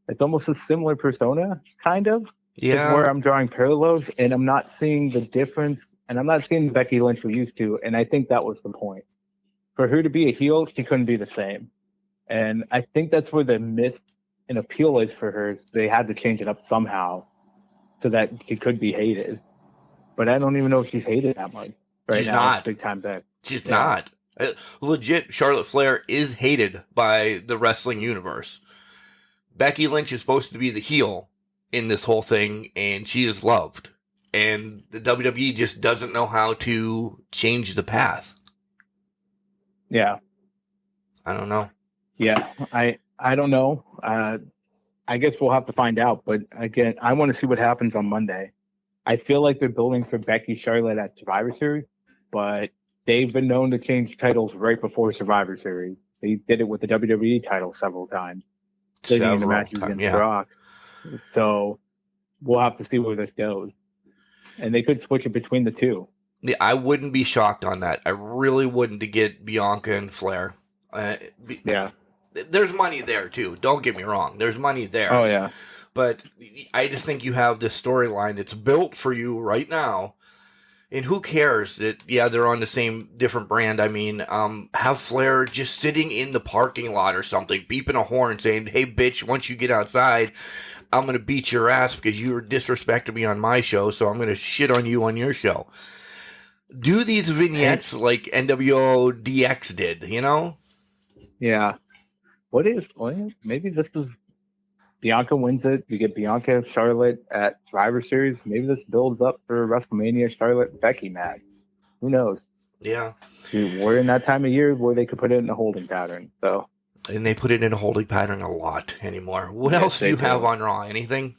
[SPEAKER 3] It's almost a similar persona, kind of.
[SPEAKER 2] Yeah.
[SPEAKER 3] It's where I'm drawing parallels, and I'm not seeing the difference, and I'm not seeing the Becky Lynch we used to, and I think that was the point. For her to be a heel, she couldn't be the same, and I think that's where the myth and appeal is for her. They had to change it up somehow so that she could be hated, but I don't even know if she's hated that much right now.
[SPEAKER 2] Not.
[SPEAKER 3] Big Time Bex.
[SPEAKER 2] She's not. Legit, Charlotte Flair is hated by the wrestling universe. Becky Lynch is supposed to be the heel in this whole thing, and she is loved. And the WWE just doesn't know how to change the path.
[SPEAKER 3] Yeah.
[SPEAKER 2] I don't know.
[SPEAKER 3] Yeah, I don't know. I guess we'll have to find out. But again, I want to see what happens on Monday. I feel like they're building for Becky Charlotte at Survivor Series, but they've been known to change titles right before Survivor Series. They did it with the WWE title several times, leading into matches against Brock. So we'll have to see where this goes. And they could switch it between the two.
[SPEAKER 2] Yeah, I wouldn't be shocked on that. I really wouldn't, to get Bianca and Flair.
[SPEAKER 3] Yeah.
[SPEAKER 2] There's money there, too. Don't get me wrong. There's money there.
[SPEAKER 3] Oh, yeah.
[SPEAKER 2] But I just think you have this storyline that's built for you right now. And who cares that, they're on the same different brand. I mean, have Flair just sitting in the parking lot or something, beeping a horn saying, hey, bitch, once you get outside, I'm going to beat your ass because you were disrespecting me on my show, so I'm going to shit on you on your show. Do these vignettes like NWO DX did, you know?
[SPEAKER 3] Yeah. Maybe this is Bianca wins it. We get Bianca Charlotte at Survivor Series. Maybe this builds up for WrestleMania Charlotte Becky match. Who knows?
[SPEAKER 2] Yeah.
[SPEAKER 3] Dude, we're in that time of year where they could put it in a holding pattern. So.
[SPEAKER 2] And they put it in a holding pattern a lot anymore. What else do you have on Raw? Anything?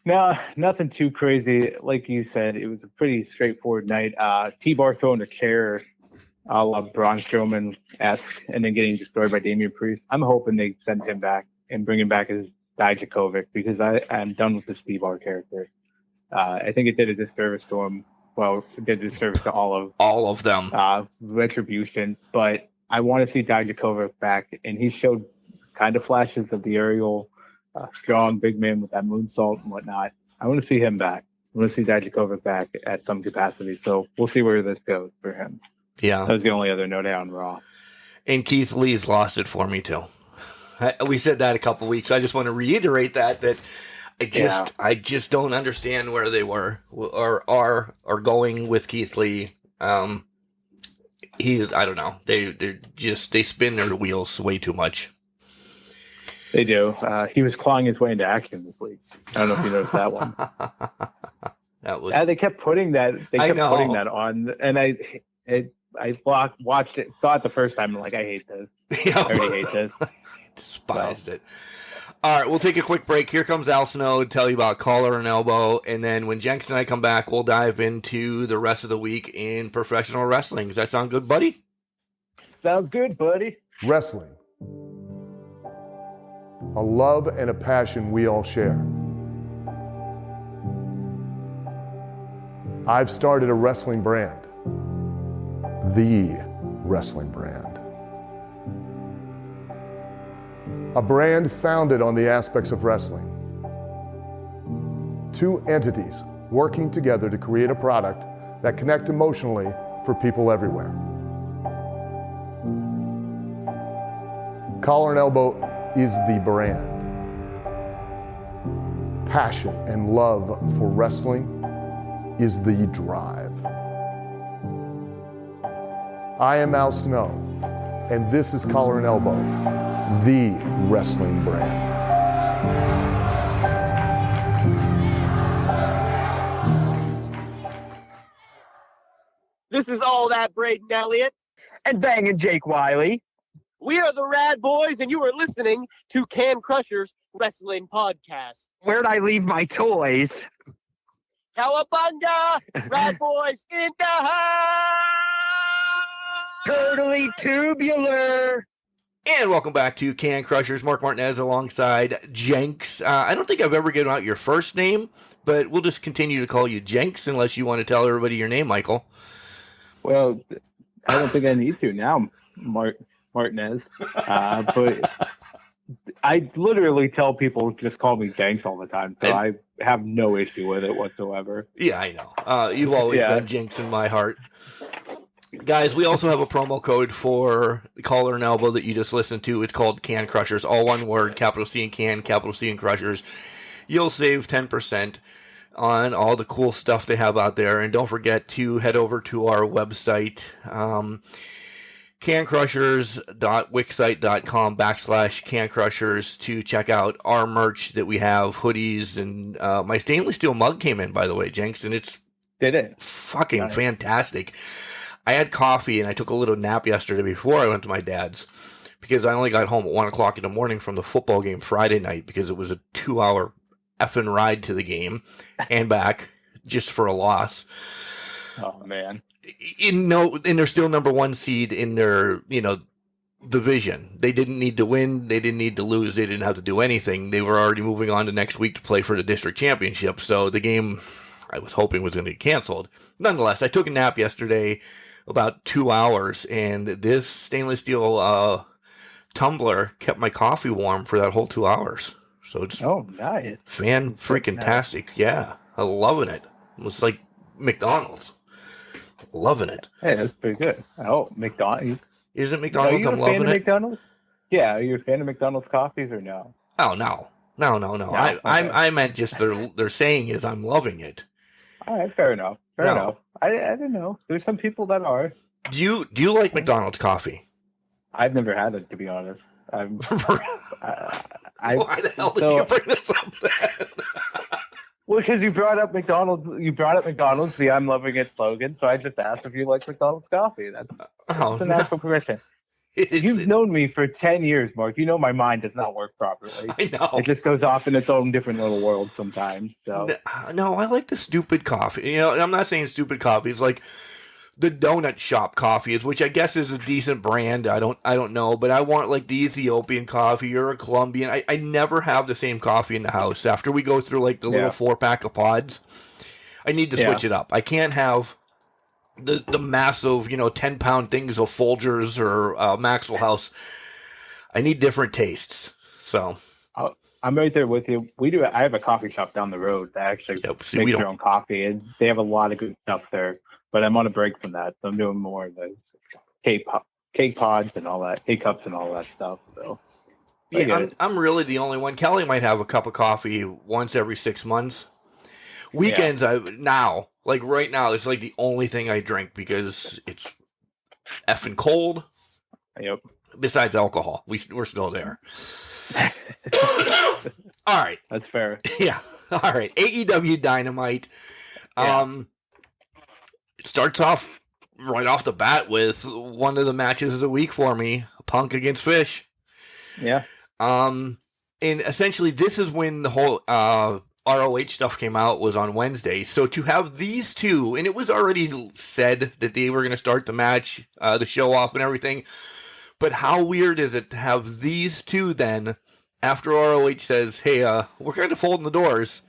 [SPEAKER 3] No, nothing too crazy. Like you said, it was a pretty straightforward night. T-Bar throwing a chair a la Braun Strowman-esque and then getting destroyed by Damian Priest. I'm hoping they send him back and bring him back as Dijakovic because I'm done with this T-Bar character. I think it did a disservice to him. Well, it did a disservice to all of them. Retribution. But I want to see Dijakovic back, and he showed kind of flashes of the aerial strong big man with that moonsault and whatnot. I want to see him back. I want to see Dijakovic back at some capacity. So we'll see where this goes for him.
[SPEAKER 2] Yeah.
[SPEAKER 3] That was the only other note on Raw.
[SPEAKER 2] And Keith Lee's lost it for me, too. We said that a couple weeks. I just want to reiterate that I just don't understand where they were or are going with Keith Lee. I don't know. They spin their wheels way too much.
[SPEAKER 3] They do. He was clawing his way into action this week. I don't know if you noticed that one.
[SPEAKER 2] That was.
[SPEAKER 3] They kept putting that. They kept putting that on, and I watched it. Saw it the first time. I'm like, I hate this. I already hate this.
[SPEAKER 2] Despised it. All right, we'll take a quick break. Here comes Al Snow to tell you about Collar and Elbow, and then when Jenks and I come back, we'll dive into the rest of the week in professional wrestling. Does that sound good, buddy?
[SPEAKER 3] Sounds good, buddy.
[SPEAKER 1] Wrestling. A love and a passion we all share. I've started a wrestling brand. The wrestling brand. A brand founded on the aspects of wrestling. Two entities working together to create a product that connect emotionally for people everywhere. Collar and Elbow is the brand. Passion and love for wrestling is the drive. I am Al Snow, and this is Collar and Elbow, the wrestling brand.
[SPEAKER 4] This is All That Braden Elliott
[SPEAKER 5] and Bangin' Jake Wiley.
[SPEAKER 4] We are the Rad Boys, and you are listening to Can Crushers Wrestling Podcast.
[SPEAKER 5] Where'd I leave my toys?
[SPEAKER 4] Cowabunga! Rad Boys in the house!
[SPEAKER 5] Totally tubular!
[SPEAKER 2] And welcome back to Can Crushers. Mark Martinez alongside Jenks. I don't think I've ever given out your first name, but we'll just continue to call you Jenks unless you want to tell everybody your name, Michael.
[SPEAKER 3] Well, I don't think I need to now, Martinez. But I literally tell people just call me Jenks all the time, so I have no issue with it whatsoever.
[SPEAKER 2] Yeah, I know. You've always been Jenks in my heart. Guys, we also have a promo code for Collar and Elbow that you just listened to. It's called Can Crushers, all one word, capital C and Can, capital C and Crushers. You'll save 10% on all the cool stuff they have out there. And don't forget to head over to our website. cancrushers.wixsite.com/cancrushers to check out our merch that we have, hoodies, and my stainless steel mug came in, by the way, Jenks, and it's
[SPEAKER 3] Did it?
[SPEAKER 2] fucking
[SPEAKER 3] Nice.
[SPEAKER 2] fantastic. I had coffee and I took a little nap yesterday before I went to my dad's because I only got home at 1 o'clock in the morning from the football game Friday night because it was a 2-hour effing ride to the game and back just for a loss.
[SPEAKER 3] Oh man.
[SPEAKER 2] And they're still number one seed in their, division. They didn't need to win. They didn't need to lose. They didn't have to do anything. They were already moving on to next week to play for the district championship. So the game I was hoping was going to get canceled. Nonetheless, I took a nap yesterday, about 2 hours, and this stainless steel tumbler kept my coffee warm for that whole 2 hours. So it's
[SPEAKER 3] Nice.
[SPEAKER 2] fan-freaking-tastic. Yeah, I'm loving it. It's like McDonald's. Loving it.
[SPEAKER 3] Hey, that's pretty good. Oh, McDonald's.
[SPEAKER 2] Isn't McDonald's?
[SPEAKER 3] Are
[SPEAKER 2] I'm
[SPEAKER 3] you a fan
[SPEAKER 2] loving
[SPEAKER 3] of
[SPEAKER 2] it.
[SPEAKER 3] McDonald's? Yeah, are you a fan of McDonald's coffees or no?
[SPEAKER 2] Oh, no.
[SPEAKER 3] Okay.
[SPEAKER 2] I meant just their saying is I'm loving it.
[SPEAKER 3] All right, fair enough. Fair
[SPEAKER 2] No.
[SPEAKER 3] enough. I don't know. There's some people that are.
[SPEAKER 2] Do you like McDonald's coffee?
[SPEAKER 3] I've never had it, to be honest.
[SPEAKER 2] Why the hell did you bring this up then?
[SPEAKER 3] Well, because you brought up McDonald's. The "I'm loving it" slogan. So I just asked if you like McDonald's coffee. That's a natural progression. You've known me for 10 years, Mark. You know my mind does not work properly.
[SPEAKER 2] I know.
[SPEAKER 3] It just goes off in its own different little world sometimes. So
[SPEAKER 2] No, I like the stupid coffee. I'm not saying stupid coffee. It's like the donut shop coffee, which I guess is a decent brand. I don't know, but I want like the Ethiopian coffee or a Colombian. I never have the same coffee in the house. After we go through like the little 4-pack of pods, I need to switch it up. I can't have the massive, 10-pound things of Folgers or Maxwell House. I need different tastes. So
[SPEAKER 3] I'm right there with you. I have a coffee shop down the road that actually makes their own coffee, and they have a lot of good stuff there. But I'm on a break from that, so I'm doing more of the cake pods and all that, K-cups and all that stuff. So
[SPEAKER 2] I'm really the only one. Kelly might have a cup of coffee once every 6 months. Weekends, right now, it's like the only thing I drink because it's effing cold.
[SPEAKER 3] Yep.
[SPEAKER 2] Besides alcohol, we're still there. All right.
[SPEAKER 3] That's fair.
[SPEAKER 2] Yeah. All right. AEW Dynamite. It starts off right off the bat with one of the matches of the week for me, Punk against Fish.
[SPEAKER 3] Yeah.
[SPEAKER 2] And essentially this is when the whole ROH stuff came out, was on Wednesday. So to have these two, and it was already said that they were going to start the match, the show off and everything. But how weird is it to have these two then, after ROH says, hey, we're kind of folding the doors,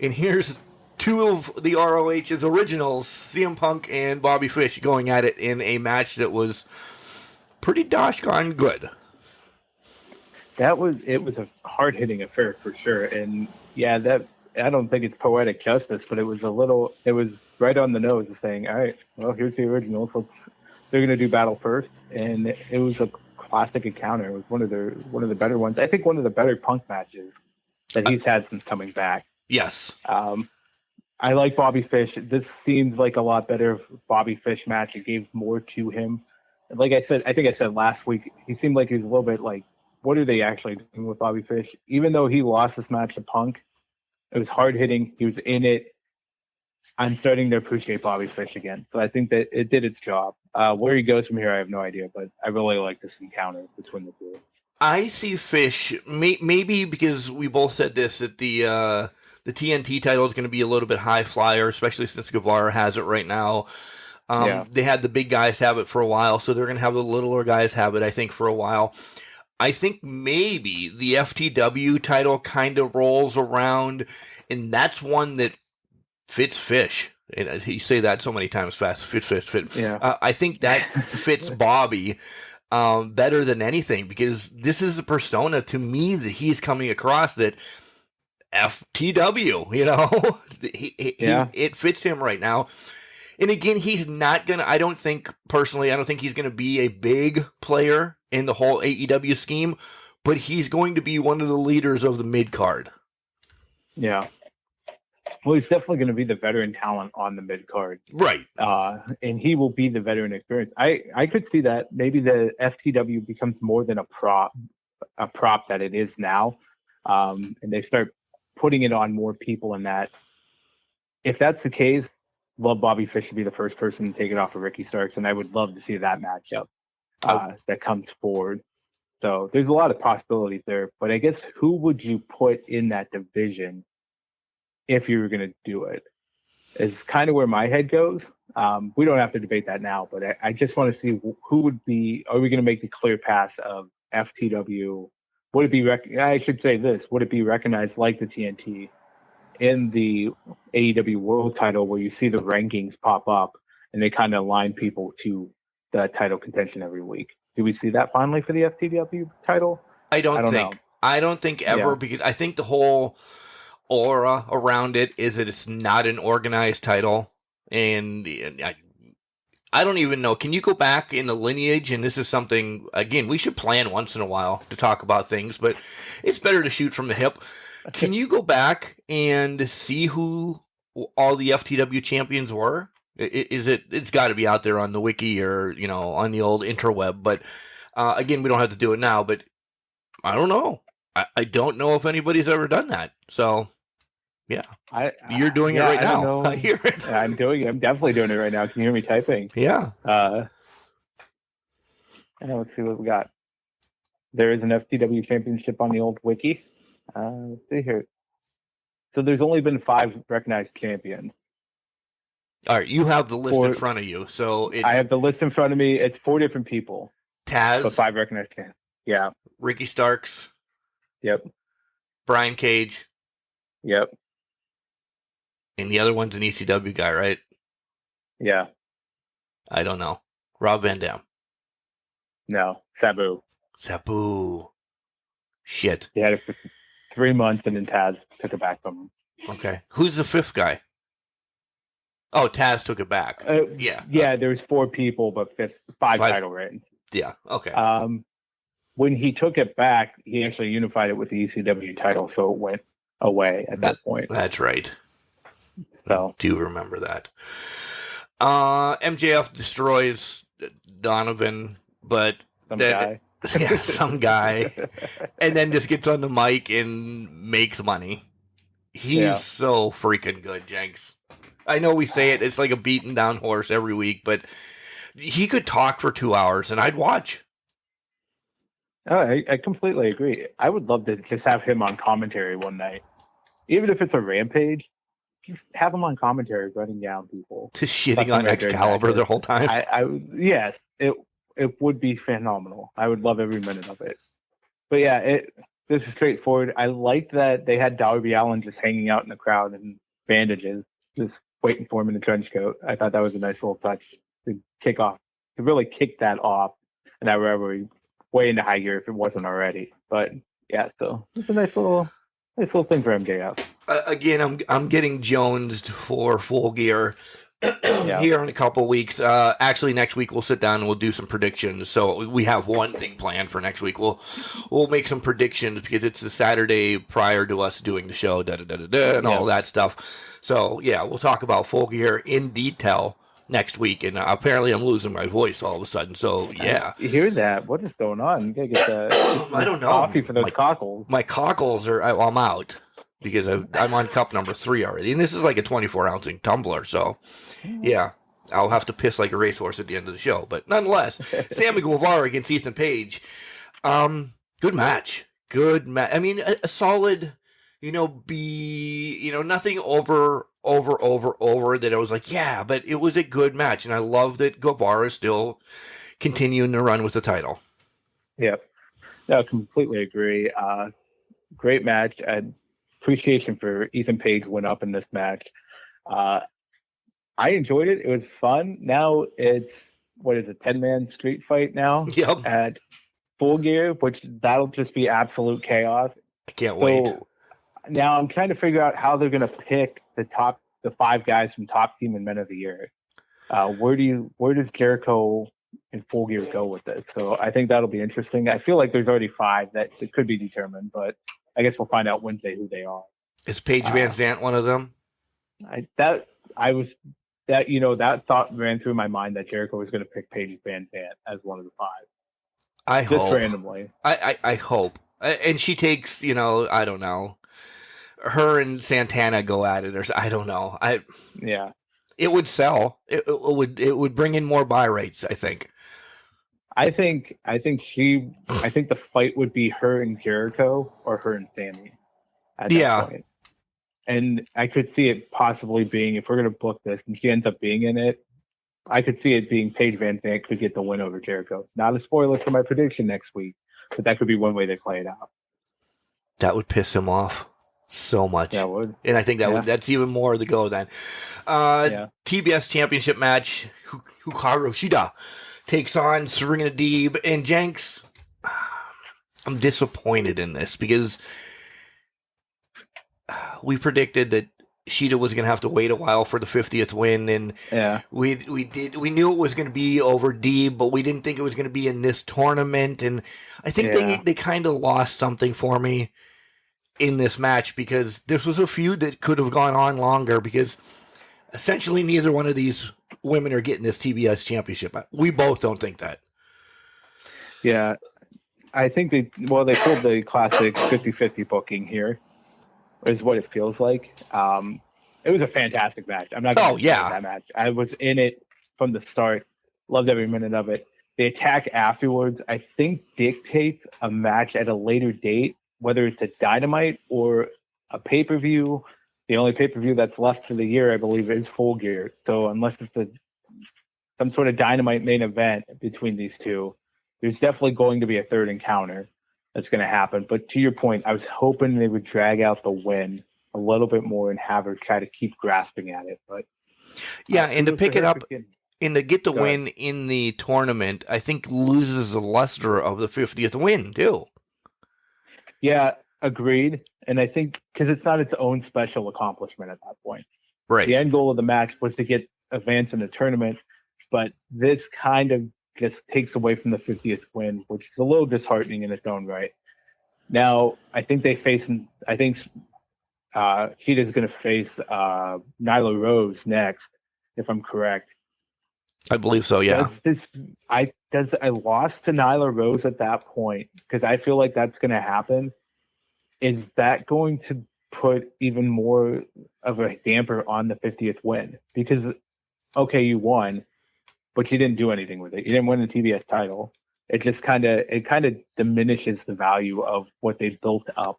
[SPEAKER 2] and here's two of the ROH's originals, CM Punk and Bobby Fish, going at it in a match that was pretty doggone good.
[SPEAKER 3] It was a hard-hitting affair for sure. And I don't think it's poetic justice, but it was right on the nose of saying, all right, well, here's the originals. They're going to do battle first. And it was a classic encounter. It was one of the better ones. I think one of the better Punk matches that he's had since coming back.
[SPEAKER 2] Yes.
[SPEAKER 3] I like Bobby Fish. This seems like a lot better Bobby Fish match. It gave more to him. And like I said, I think I said last week, he seemed like he was a little bit like, what are they actually doing with Bobby Fish? Even though he lost this match to Punk, it was hard hitting. He was in it. I'm starting to appreciate Bobby Fish again. So I think that it did its job. Where he goes from here, I have no idea, but I really like this encounter between the two.
[SPEAKER 2] I see Fish, maybe because we both said this, that the TNT title is going to be a little bit high flyer, especially since Guevara has it right now. They had the big guys have it for a while, so they're going to have the littler guys have it, I think, for a while. I think maybe the FTW title kind of rolls around, and that's one that fits Fish. And you say that so many times fast. Fit.
[SPEAKER 3] Yeah.
[SPEAKER 2] I think that fits Bobby better than anything, because this is a persona to me that he's coming across that FTW, it fits him right now. And again, he's not going to, I don't think he's going to be a big player in the whole AEW scheme, but he's going to be one of the leaders of the mid card.
[SPEAKER 3] Yeah. Well, he's definitely going to be the veteran talent on the mid card,
[SPEAKER 2] Right.
[SPEAKER 3] and he will be the veteran experience. I could see that maybe the FTW becomes more than a prop that it is now, and they start putting it on more people in that. If that's the case, love Bobby Fish to be the first person to take it off of Ricky Starks, and I would love to see that matchup that comes forward. So there's a lot of possibilities there, but I guess who would you put in that division if you were going to do it? Is kind of where my head goes. We don't have to debate that now, but I just want to see who would be. Are we going to make the clear pass of FTW? Would it be? I should say this: would it be recognized like the TNT in the AEW World Title, where you see the rankings pop up and they kind of align people to the title contention every week? Do we see that finally for the FTW title?
[SPEAKER 2] I don't
[SPEAKER 3] know.
[SPEAKER 2] think ever, because I think the whole aura around it is that it's not an organized title, and I don't even know. Can you go back in the lineage? And this is something, again, we should plan once in a while to talk about things, but it's better to shoot from the hip. Can you go back and see who all the FTW champions were? It's got to be out there on the wiki or, on the old interweb. But again, we don't have to do it now, but I don't know. I don't know if anybody's ever done that. So, yeah. You're doing it right now. I hear it.
[SPEAKER 3] I'm definitely doing it right now. Can you hear me typing?
[SPEAKER 2] Yeah.
[SPEAKER 3] Let's see what we got. There is an FTW championship on the old wiki. Let's see here. So there's only been 5 recognized champions.
[SPEAKER 2] All right, you have the list in front of you. So
[SPEAKER 3] I have the list in front of me. It's 4 different people.
[SPEAKER 2] Taz.
[SPEAKER 3] But 5 recognized champions. Yeah.
[SPEAKER 2] Ricky Starks.
[SPEAKER 3] Yep.
[SPEAKER 2] Brian Cage.
[SPEAKER 3] Yep.
[SPEAKER 2] And the other one's an ECW guy, right?
[SPEAKER 3] Yeah.
[SPEAKER 2] I don't know. Rob Van Dam.
[SPEAKER 3] No. Sabu.
[SPEAKER 2] Shit.
[SPEAKER 3] He had it for 3 months, and then Taz took it back from him.
[SPEAKER 2] Okay. Who's the 5th guy? Oh, Taz took it back. Yeah.
[SPEAKER 3] Yeah, there's 4 people, but 5 title reigns.
[SPEAKER 2] Yeah, okay.
[SPEAKER 3] When he took it back, he actually unified it with the ECW title, so it went away at that point.
[SPEAKER 2] That's right.
[SPEAKER 3] So
[SPEAKER 2] I do remember that. MJF destroys Donovan, but some guy, and then just gets on the mic and makes money. He's so freaking good, Jenks. I know we say it's like a beaten down horse every week, but he could talk for 2 hours, and I'd watch.
[SPEAKER 3] Oh, I completely agree. I would love to just have him on commentary one night, even if it's a rampage. Just have him on commentary, running down people,
[SPEAKER 2] just shitting on Excalibur the whole time.
[SPEAKER 3] Yes, it would be phenomenal. I would love every minute of it. But yeah, this is straightforward. I like that they had Darby Allin just hanging out in the crowd in bandages, just waiting for him in the trench coat. I thought that was a nice little touch to really kick that off, and that rivalry way into high gear if it wasn't already. But yeah, so it's a nice little thing for MJF.
[SPEAKER 2] Again, I'm getting jonesed for Full Gear here in a couple weeks. Actually, next week we'll sit down and we'll do some predictions. So we have one thing planned for next week. We'll make some predictions because it's the Saturday prior to us doing the show, and all that stuff. So yeah, we'll talk about Full Gear in detail next week. And apparently, I'm losing my voice all of a sudden. So yeah,
[SPEAKER 3] you hear that? What is going on? You gotta get
[SPEAKER 2] I don't know.
[SPEAKER 3] Coffee for those cockles.
[SPEAKER 2] My cockles are. I'm out. Because I'm on cup number 3 already. And this is like a 24-ounce tumbler. So, yeah, I'll have to piss like a racehorse at the end of the show. But nonetheless, Sammy Guevara against Ethan Page. Good match. I mean, a solid, nothing over that I was like, yeah, but it was a good match. And I love that Guevara is still continuing to run with the title.
[SPEAKER 3] Yep. No, completely agree. Great match. Appreciation for Ethan Page went up in this match. I enjoyed it. It was fun. Now it's 10-man street fight now at Full Gear, which that'll just be absolute chaos.
[SPEAKER 2] I can't wait.
[SPEAKER 3] Now I'm trying to figure out how they're going to pick the 5 guys from Top Team and Men of the Year. Where does Jericho and Full Gear go with this? So I think that'll be interesting. I feel like there's already 5 that could be determined, but I guess we'll find out Wednesday who they are.
[SPEAKER 2] Is Paige Van Zant one of them?
[SPEAKER 3] That thought ran through my mind that Jericho was going to pick Paige Van Zandt as one of the 5.
[SPEAKER 2] I
[SPEAKER 3] Just
[SPEAKER 2] hope.
[SPEAKER 3] randomly.
[SPEAKER 2] I hope. And she takes, I don't know. Her and Santana go at it, or I don't know.
[SPEAKER 3] Yeah.
[SPEAKER 2] It would sell. It would bring in more buy rates, I think.
[SPEAKER 3] I think the fight would be her and Jericho or her and Sammy at that point. And I could see it possibly being, if we're going to book this and she ends up being in it, I could see it being Paige Van Zandt could get the win over Jericho. Not a spoiler for my prediction next week, but that could be one way they play it out.
[SPEAKER 2] That would piss him off so much.
[SPEAKER 3] That would.
[SPEAKER 2] And I think that's even more the go then. TBS Championship match, Hikaru Shida takes on Serena Deeb and Jenks. I'm disappointed in this because we predicted that Shida was going to have to wait a while for the 50th win, and we knew it was going to be over Deeb, but we didn't think it was going to be in this tournament, and I think they kind of lost something for me in this match because this was a feud that could have gone on longer because essentially neither one of these women are getting this TBS championship. We both don't think that.
[SPEAKER 3] Yeah. I think they pulled the classic 50-50 booking here is what it feels like. It was a fantastic match. I'm not going to that match. I was in it from the start. Loved every minute of it. The attack afterwards, I think, dictates a match at a later date, whether it's a Dynamite or a pay-per-view. The only pay-per-view that's left for the year, I believe, is Full Gear. So unless it's some sort of Dynamite main event between these two, there's definitely going to be a third encounter that's going to happen. But to your point, I was hoping they would drag out the win a little bit more and have her try to keep grasping at it. But
[SPEAKER 2] and to pick it up and to get the win in the tournament, I think loses the luster of the 50th win too.
[SPEAKER 3] Yeah, agreed. And I think because it's not its own special accomplishment at that point.
[SPEAKER 2] Right.
[SPEAKER 3] The end goal of the match was to get advance in the tournament, but this kind of just takes away from the 50th win, which is a little disheartening in its own right. Now, I think Sheeta's going to face Nyla Rose next, if I'm correct.
[SPEAKER 2] I believe so, yeah.
[SPEAKER 3] I lost to Nyla Rose at that point because I feel like that's going to happen. Is that going to put even more of a damper on the 50th win? Because, okay, you won, but you didn't do anything with it. You didn't win the TBS title. It just kind of diminishes the value of what they built up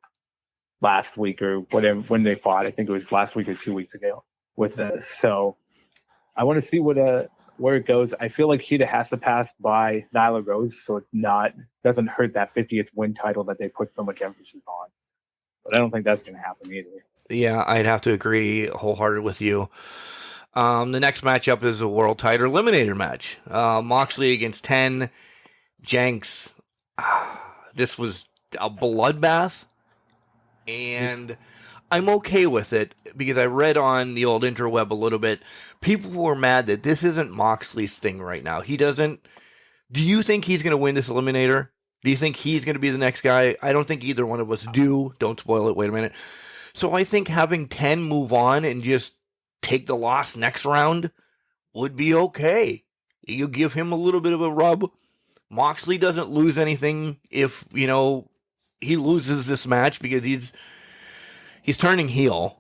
[SPEAKER 3] last week or whatever when they fought. I think it was last week or 2 weeks ago with this. So I want to see where it goes. I feel like Sheeta has to pass by Nyla Rose, so it's doesn't hurt that 50th win title that they put so much emphasis on. But I don't think that's going to happen either.
[SPEAKER 2] Yeah, I'd have to agree wholehearted with you. The next matchup is a world title eliminator match. Moxley against 10. Jenks. This was a bloodbath. And I'm okay with it because I read on the old interweb a little bit. People were mad that this isn't Moxley's thing right now. He doesn't. Do you think he's going to win this eliminator? Do you think he's going to be the next guy? I don't think either one of us do. Don't spoil it. Wait a minute. So I think having 10 move on and just take the loss next round would be okay. You give him a little bit of a rub. Moxley doesn't lose anything if, he loses this match because he's turning heel.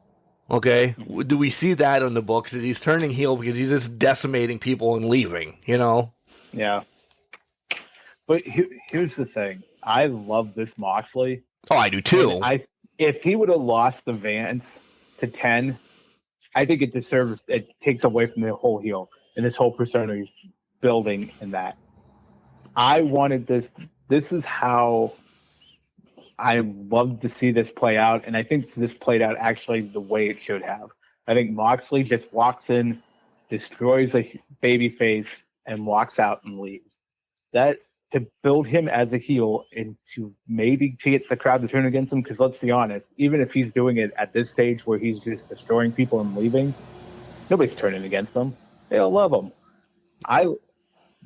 [SPEAKER 2] Okay? Do we see that on the books that he's turning heel because he's just decimating people and leaving,
[SPEAKER 3] Yeah. But here's the thing. I love this Moxley.
[SPEAKER 2] Oh, I do too.
[SPEAKER 3] If he would have lost the Vance to 10, I think it takes away from the whole heel and this whole persona he's building in that. I wanted this. This is how I love to see this play out, and I think this played out actually the way it should have. I think Moxley just walks in, destroys a baby face, and walks out and leaves. That to build him as a heel and to maybe get the crowd to turn against him, because let's be honest, even if he's doing it at this stage where he's just destroying people and leaving, nobody's turning against him. They'll love him.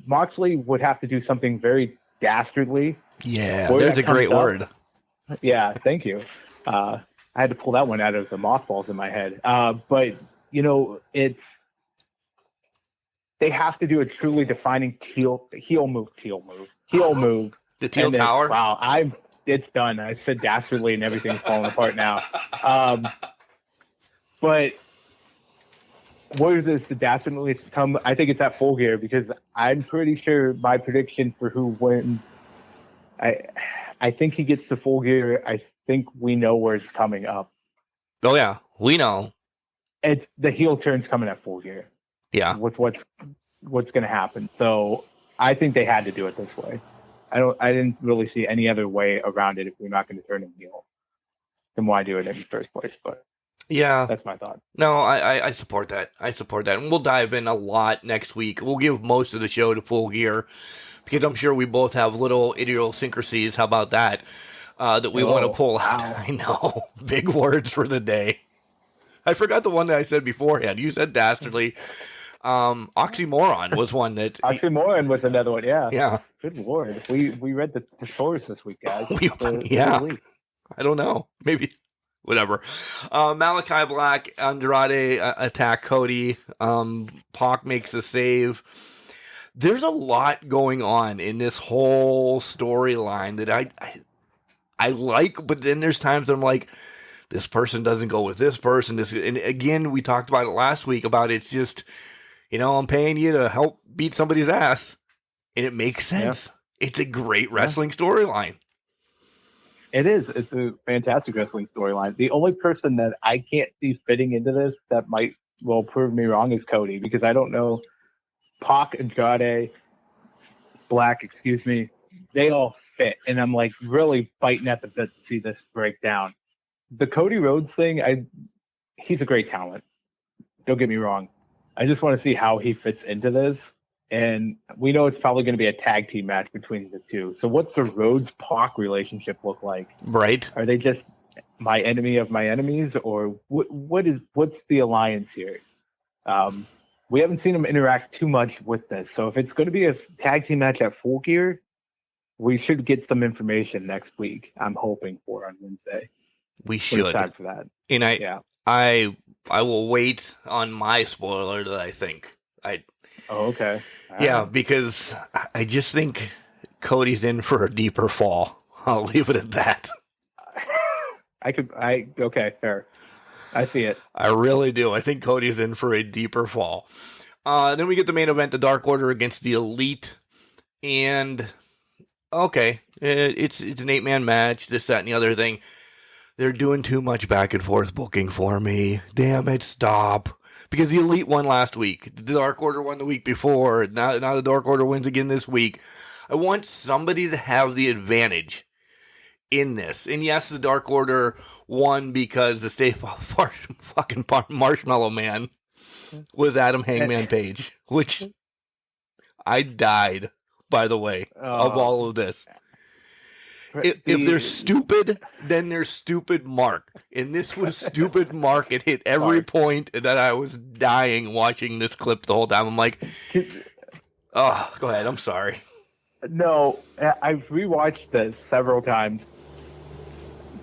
[SPEAKER 3] Moxley would have to do something very dastardly.
[SPEAKER 2] Yeah, there's a great word.
[SPEAKER 3] Yeah, thank you. I had to pull that one out of the mothballs in my head. But it's they have to do a truly defining heel move.
[SPEAKER 2] The teal
[SPEAKER 3] And then,
[SPEAKER 2] tower.
[SPEAKER 3] wow, it's done. I said dastardly and everything's falling apart now. But where does the dastardly come? I think it's at Full Gear because I'm pretty sure my prediction for who wins. I think he gets to Full Gear. I think we know where it's coming up.
[SPEAKER 2] Oh yeah, we know.
[SPEAKER 3] It's the heel turn's coming at Full Gear.
[SPEAKER 2] Yeah.
[SPEAKER 3] With what's going to happen. So I think they had to do it this way. I didn't really see any other way around it if we're not going to turn him heel. Then why do it in the first place? But
[SPEAKER 2] yeah,
[SPEAKER 3] that's my thought.
[SPEAKER 2] No, I support that. I support that. And we'll dive in a lot next week. We'll give most of the show to Full Gear because I'm sure we both have little idiosyncrasies. How about that? That we want to pull out.
[SPEAKER 3] Wow.
[SPEAKER 2] I know. Big words for the day. I forgot the one that I said beforehand. You said dastardly. Oxymoron was one that.
[SPEAKER 3] Oxymoron was another one. Yeah.
[SPEAKER 2] Yeah.
[SPEAKER 3] Good Lord. We read the source this week, guys.
[SPEAKER 2] Yeah. I don't know. Maybe. Whatever. Malachi Black, Andrade attack Cody. Pac makes a save. There's a lot going on in this whole storyline that I like, but then there's times that I'm like, this person doesn't go with this person. And again, we talked about it last week about it's just, I'm paying you to help beat somebody's ass, and it makes sense. Yeah. It's a great wrestling storyline.
[SPEAKER 3] It is. It's a fantastic wrestling storyline. The only person that I can't see fitting into this that might prove me wrong is Cody, because I don't know. Pac, Andrade, Black, they all fit, and I'm like really fighting at the bit to see this break down. The Cody Rhodes thing, he's a great talent. Don't get me wrong. I just want to see how he fits into this. And we know it's probably going to be a tag team match between the two. So what's the Rhodes-Pac relationship look like?
[SPEAKER 2] Right.
[SPEAKER 3] Are they just my enemy of my enemies? Or what's the alliance here? We haven't seen them interact too much with this. So if it's going to be a tag team match at Full Gear, we should get some information next week. I'm hoping for on Wednesday.
[SPEAKER 2] We should.
[SPEAKER 3] Time for that.
[SPEAKER 2] And I will wait on my spoiler that I think.
[SPEAKER 3] Oh, okay.
[SPEAKER 2] Yeah, because I just think Cody's in for a deeper fall. I'll leave it at that.
[SPEAKER 3] Okay, fair. I see it.
[SPEAKER 2] I really do. I think Cody's in for a deeper fall. Then we get the main event, the Dark Order against the Elite. And, okay, it's an 8-man match, this, that, and the other thing. They're doing too much back and forth booking for me. Damn it, stop. Because the Elite won last week. The Dark Order won the week before. Now the Dark Order wins again this week. I want somebody to have the advantage in this. And yes, the Dark Order won because the safe fucking Marshmallow Man was Adam Hangman Page. Which I died, by the way, of all of this. If they're stupid, then they're stupid Mark. And this was stupid Mark. It hit every point that I was dying watching this clip the whole time. I'm like, oh, go ahead. I'm sorry.
[SPEAKER 3] No, I've rewatched this several times.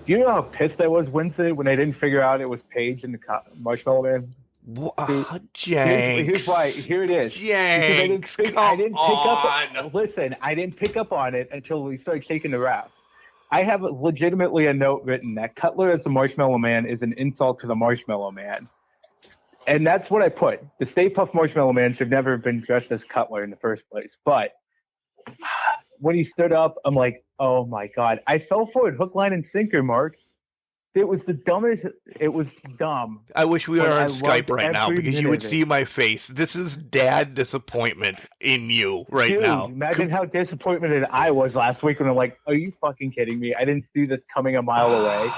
[SPEAKER 3] Do you know how pissed I was Wednesday when I didn't figure out it was Paige and the Marshmallow Man?
[SPEAKER 2] Jenks.
[SPEAKER 3] Here's why. Here it is.
[SPEAKER 2] Jenks,
[SPEAKER 3] I didn't pick up on it until we started shaking the rap. I have legitimately a note written that Cutler as the Marshmallow Man is an insult to the Marshmallow Man. And that's what I put. The Stay Puft Marshmallow Man should never have been dressed as Cutler in the first place. But when he stood up, I'm like, oh my God. I fell for it, hook, line, and sinker, Mark. It was the dumbest. It was dumb.
[SPEAKER 2] I wish we were on Skype right now because you would see my face. This is dad disappointment in you right now.
[SPEAKER 3] Imagine how disappointed I was last week when I'm like, are you fucking kidding me? I didn't see this coming a mile away.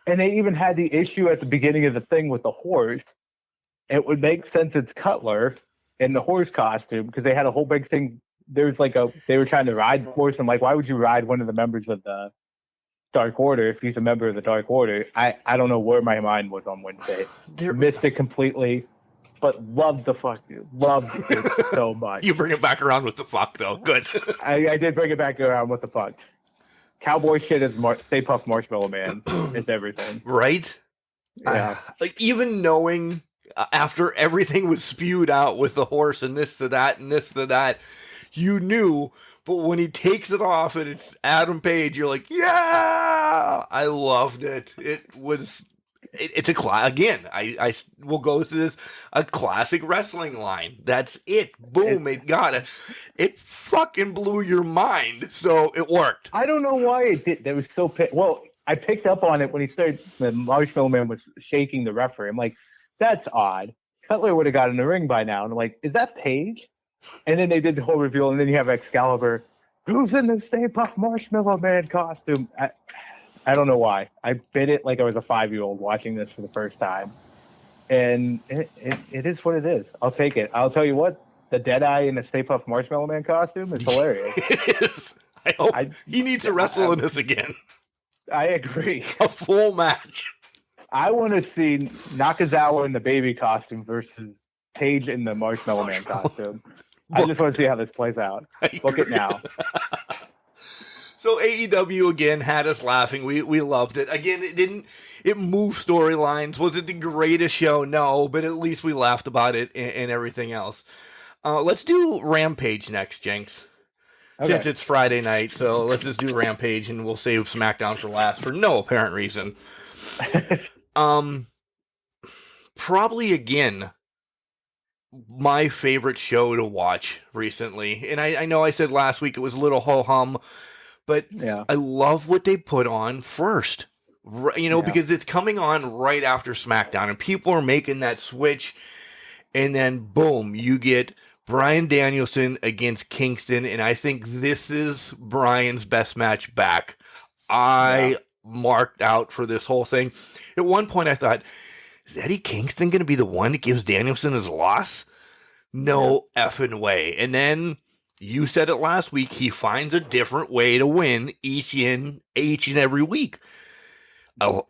[SPEAKER 3] And they even had the issue at the beginning of the thing with the horse. It would make sense it's Cutler in the horse costume because they had a whole big thing. They were trying to ride the horse. I'm like, why would you ride one of the members of the Dark Order if he's a member of the Dark Order? I don't know where my mind was on Wednesday. Missed it completely, but loved it so much.
[SPEAKER 2] You bring it back around with the fuck though. Good.
[SPEAKER 3] I did bring it back around with the fuck. Cowboy shit is Stay Puft Marshmallow Man. It's everything.
[SPEAKER 2] Right?
[SPEAKER 3] Yeah.
[SPEAKER 2] Like even knowing After everything was spewed out with the horse and this to that and this to that, you knew. But when he takes it off and it's Adam Page, you're like, yeah! I loved it. It's again, I will go through this, a classic wrestling line. That's it. Boom, it got it. It fucking blew your mind. So it worked.
[SPEAKER 3] I don't know why it did. That was so well. I picked up on it when he started. The Marshmallow Man was shaking the referee. I'm like, that's odd. Cutler would have got in the ring by now. And I'm like, is that Page? And then they did the whole reveal, and then you have Excalibur, who's in the Stay Puft Marshmallow Man costume. I don't know why. I bit it like I was a 5-year-old watching this for the first time. And it is what it is. I'll take it. I'll tell you what, the Deadeye in the Stay Puft Marshmallow Man costume is hilarious.
[SPEAKER 2] It is. I hope he needs to wrestle in this again.
[SPEAKER 3] I agree.
[SPEAKER 2] A full match.
[SPEAKER 3] I want to see Nakazawa in the baby costume versus Page in the Marshmallow Man costume. I just want to see how this plays out. Book it now.
[SPEAKER 2] So AEW again had us laughing. We loved it. Again, it moved storylines. Was it the greatest show? No, but at least we laughed about it and everything else. Let's do Rampage next, Jenks. Okay. Since it's Friday night, so let's just do Rampage and we'll save SmackDown for last for no apparent reason. Probably again my favorite show to watch recently. And I know I said last week it was a little ho-hum, but yeah. I love what they put on first. Because it's coming on right after SmackDown, and people are making that switch, and then boom, you get Bryan Danielson against Kingston, and I think this is Bryan's best match back. I marked out for this whole thing. At one point I thought, is Eddie Kingston going to be the one that gives Danielson his loss? No effing way. And then you said it last week, he finds a different way to win each and every week. Oh,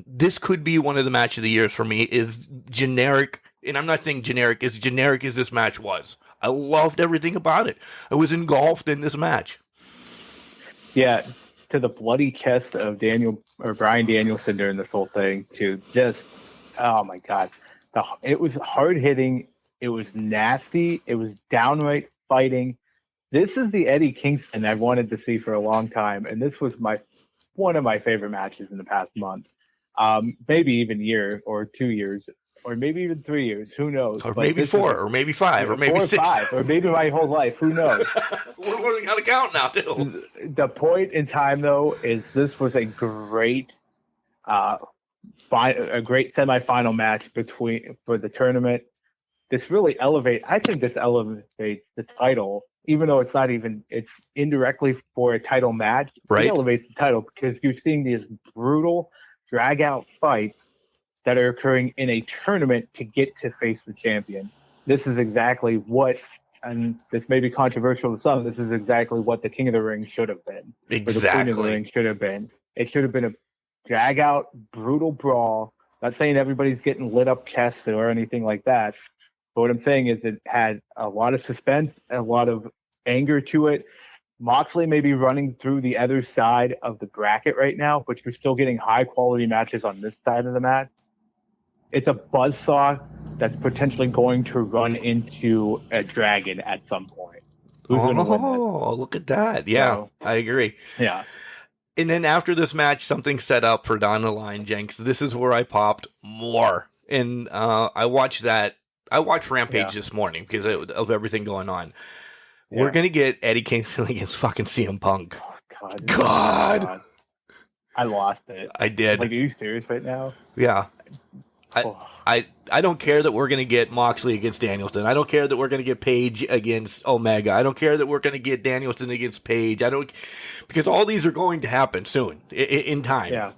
[SPEAKER 2] this could be one of the match of the years for me. Is generic, and I'm not saying generic as this match was. I loved everything about it. I was engulfed in this match.
[SPEAKER 3] Yeah, to the bloody chest of Bryan Danielson during this whole thing, to just, oh my God. It was hard hitting. It was nasty. It was downright fighting. This is the Eddie Kingston I've wanted to see for a long time. And this was one of my favorite matches in the past month. Maybe even year or 2 years, or maybe even 3 years. Who knows?
[SPEAKER 2] Or maybe 4, or maybe 5, or maybe 6.
[SPEAKER 3] 5, or maybe my whole life. Who knows?
[SPEAKER 2] We're learning how to count now, too.
[SPEAKER 3] The point in time, though, is this was a great semifinal match for the tournament. This really I think this elevates the title, even though it's indirectly for a title match.
[SPEAKER 2] Right.
[SPEAKER 3] It elevates the title because you're seeing these brutal drag out fights that are occurring in a tournament to get to face the champion. This is exactly what, and this may be controversial to some, this is exactly what the King of the Ring should have been.
[SPEAKER 2] Exactly.
[SPEAKER 3] Or the Queen of the Ring should have been. It should have been a drag out, brutal brawl. Not saying everybody's getting lit up chests or anything like that. But what I'm saying is it had a lot of suspense, a lot of anger to it. Moxley may be running through the other side of the bracket right now, but you're still getting high-quality matches on this side of the match. It's a buzzsaw that's potentially going to run into a dragon at some point.
[SPEAKER 2] Look at that. Yeah, so, I agree.
[SPEAKER 3] Yeah.
[SPEAKER 2] And then after this match, something set up for down the line, Jenks. This is where I popped more. And I watched Rampage this morning because of everything going on. Yeah. We're going to get Eddie Kingston against fucking CM Punk.
[SPEAKER 3] Oh, God. I lost it.
[SPEAKER 2] I did.
[SPEAKER 3] Like, are you serious right now?
[SPEAKER 2] Yeah. I don't care that we're going to get Moxley against Danielson. I don't care that we're going to get Page against Omega. I don't care that we're going to get Danielson against Page. Because all these are going to happen soon in time.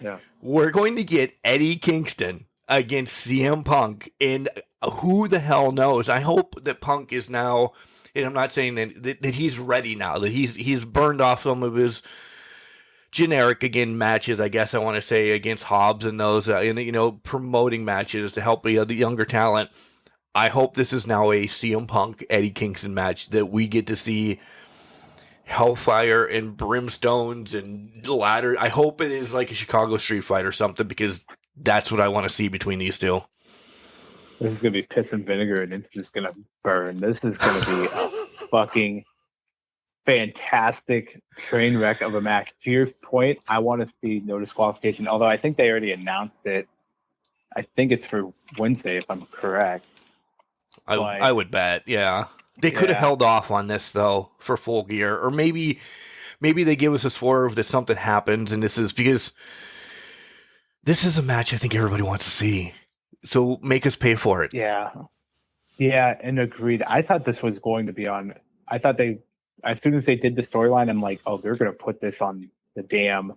[SPEAKER 3] Yeah.
[SPEAKER 2] We're going to get Eddie Kingston against CM Punk, and who the hell knows? I hope that Punk is now, and I'm not saying that he's ready now, that he's burned off some of his generic matches, I guess I want to say, against Hobbs and those, promoting matches to help the younger talent. I hope this is now a CM Punk Eddie Kingston match that we get to see Hellfire and Brimstones and ladders. I hope it is like a Chicago street fight or something, because that's what I want to see between these two.
[SPEAKER 3] This is gonna be piss and vinegar, and it's just gonna burn. This is gonna be a fucking fantastic train wreck of a match. To your point, I want to see no disqualification. Although I think they already announced it. I think it's for Wednesday, if I'm correct.
[SPEAKER 2] I would bet, yeah. They could have held off on this though for Full Gear, or maybe they give us a swerve that something happens, and this is because this is a match I think everybody wants to see. So make us pay for it.
[SPEAKER 3] Yeah, and agreed. I thought this was going to be on. I thought as soon as they did the storyline, I'm like, oh, they're going to put this on the damn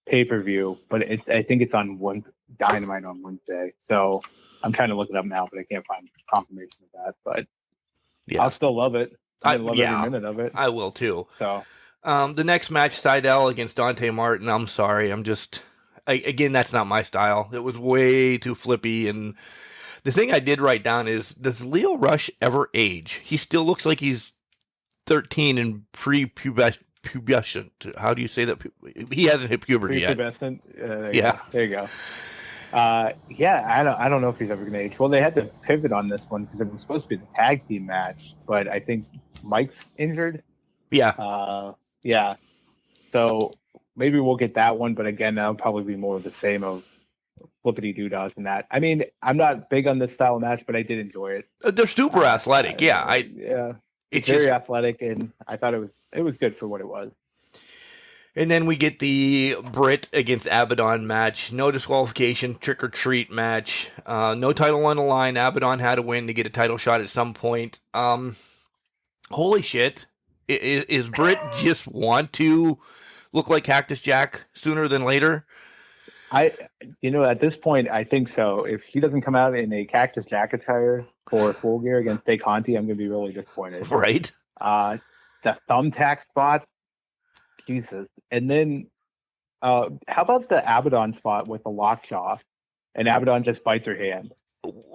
[SPEAKER 3] pay-per-view. But I think it's on Dynamite on Wednesday. So I'm trying to look it up now, but I can't find confirmation of that. But
[SPEAKER 2] yeah,
[SPEAKER 3] I'll still love it. I love every minute of it.
[SPEAKER 2] I will too.
[SPEAKER 3] So
[SPEAKER 2] the next match, Seidel against Dante Martin. I'm sorry, again, that's not my style. It was way too flippy, and the thing I did write down is, does Leo Rush ever age? He still looks like he's 13 and pre-pubescent. How do you say that? He hasn't hit puberty yet.
[SPEAKER 3] Pre-pubescent. There you go. I don't know if he's ever going to age. Well, they had to pivot on this one because it was supposed to be the tag team match, but I think Mike's injured.
[SPEAKER 2] Yeah.
[SPEAKER 3] So maybe we'll get that one, but again, that'll probably be more of the same of flippity doodads and that. I mean, I'm not big on this style of match, but I did enjoy it.
[SPEAKER 2] They're super athletic.
[SPEAKER 3] It's very athletic, and I thought it was good for what it was.
[SPEAKER 2] And then we get the Britt against Abaddon match. No disqualification, trick or treat match. No title on the line. Abaddon had to win to get a title shot at some point. Holy shit. Is Britt just want to look like Cactus Jack sooner than later?
[SPEAKER 3] At this point, I think so. If he doesn't come out in a Cactus Jack attire for Full Gear against Tay Conti, I'm going to be really disappointed.
[SPEAKER 2] Right.
[SPEAKER 3] The thumbtack spot, Jesus. And then, how about the Abaddon spot with the lockjaw, and Abaddon just bites her hand?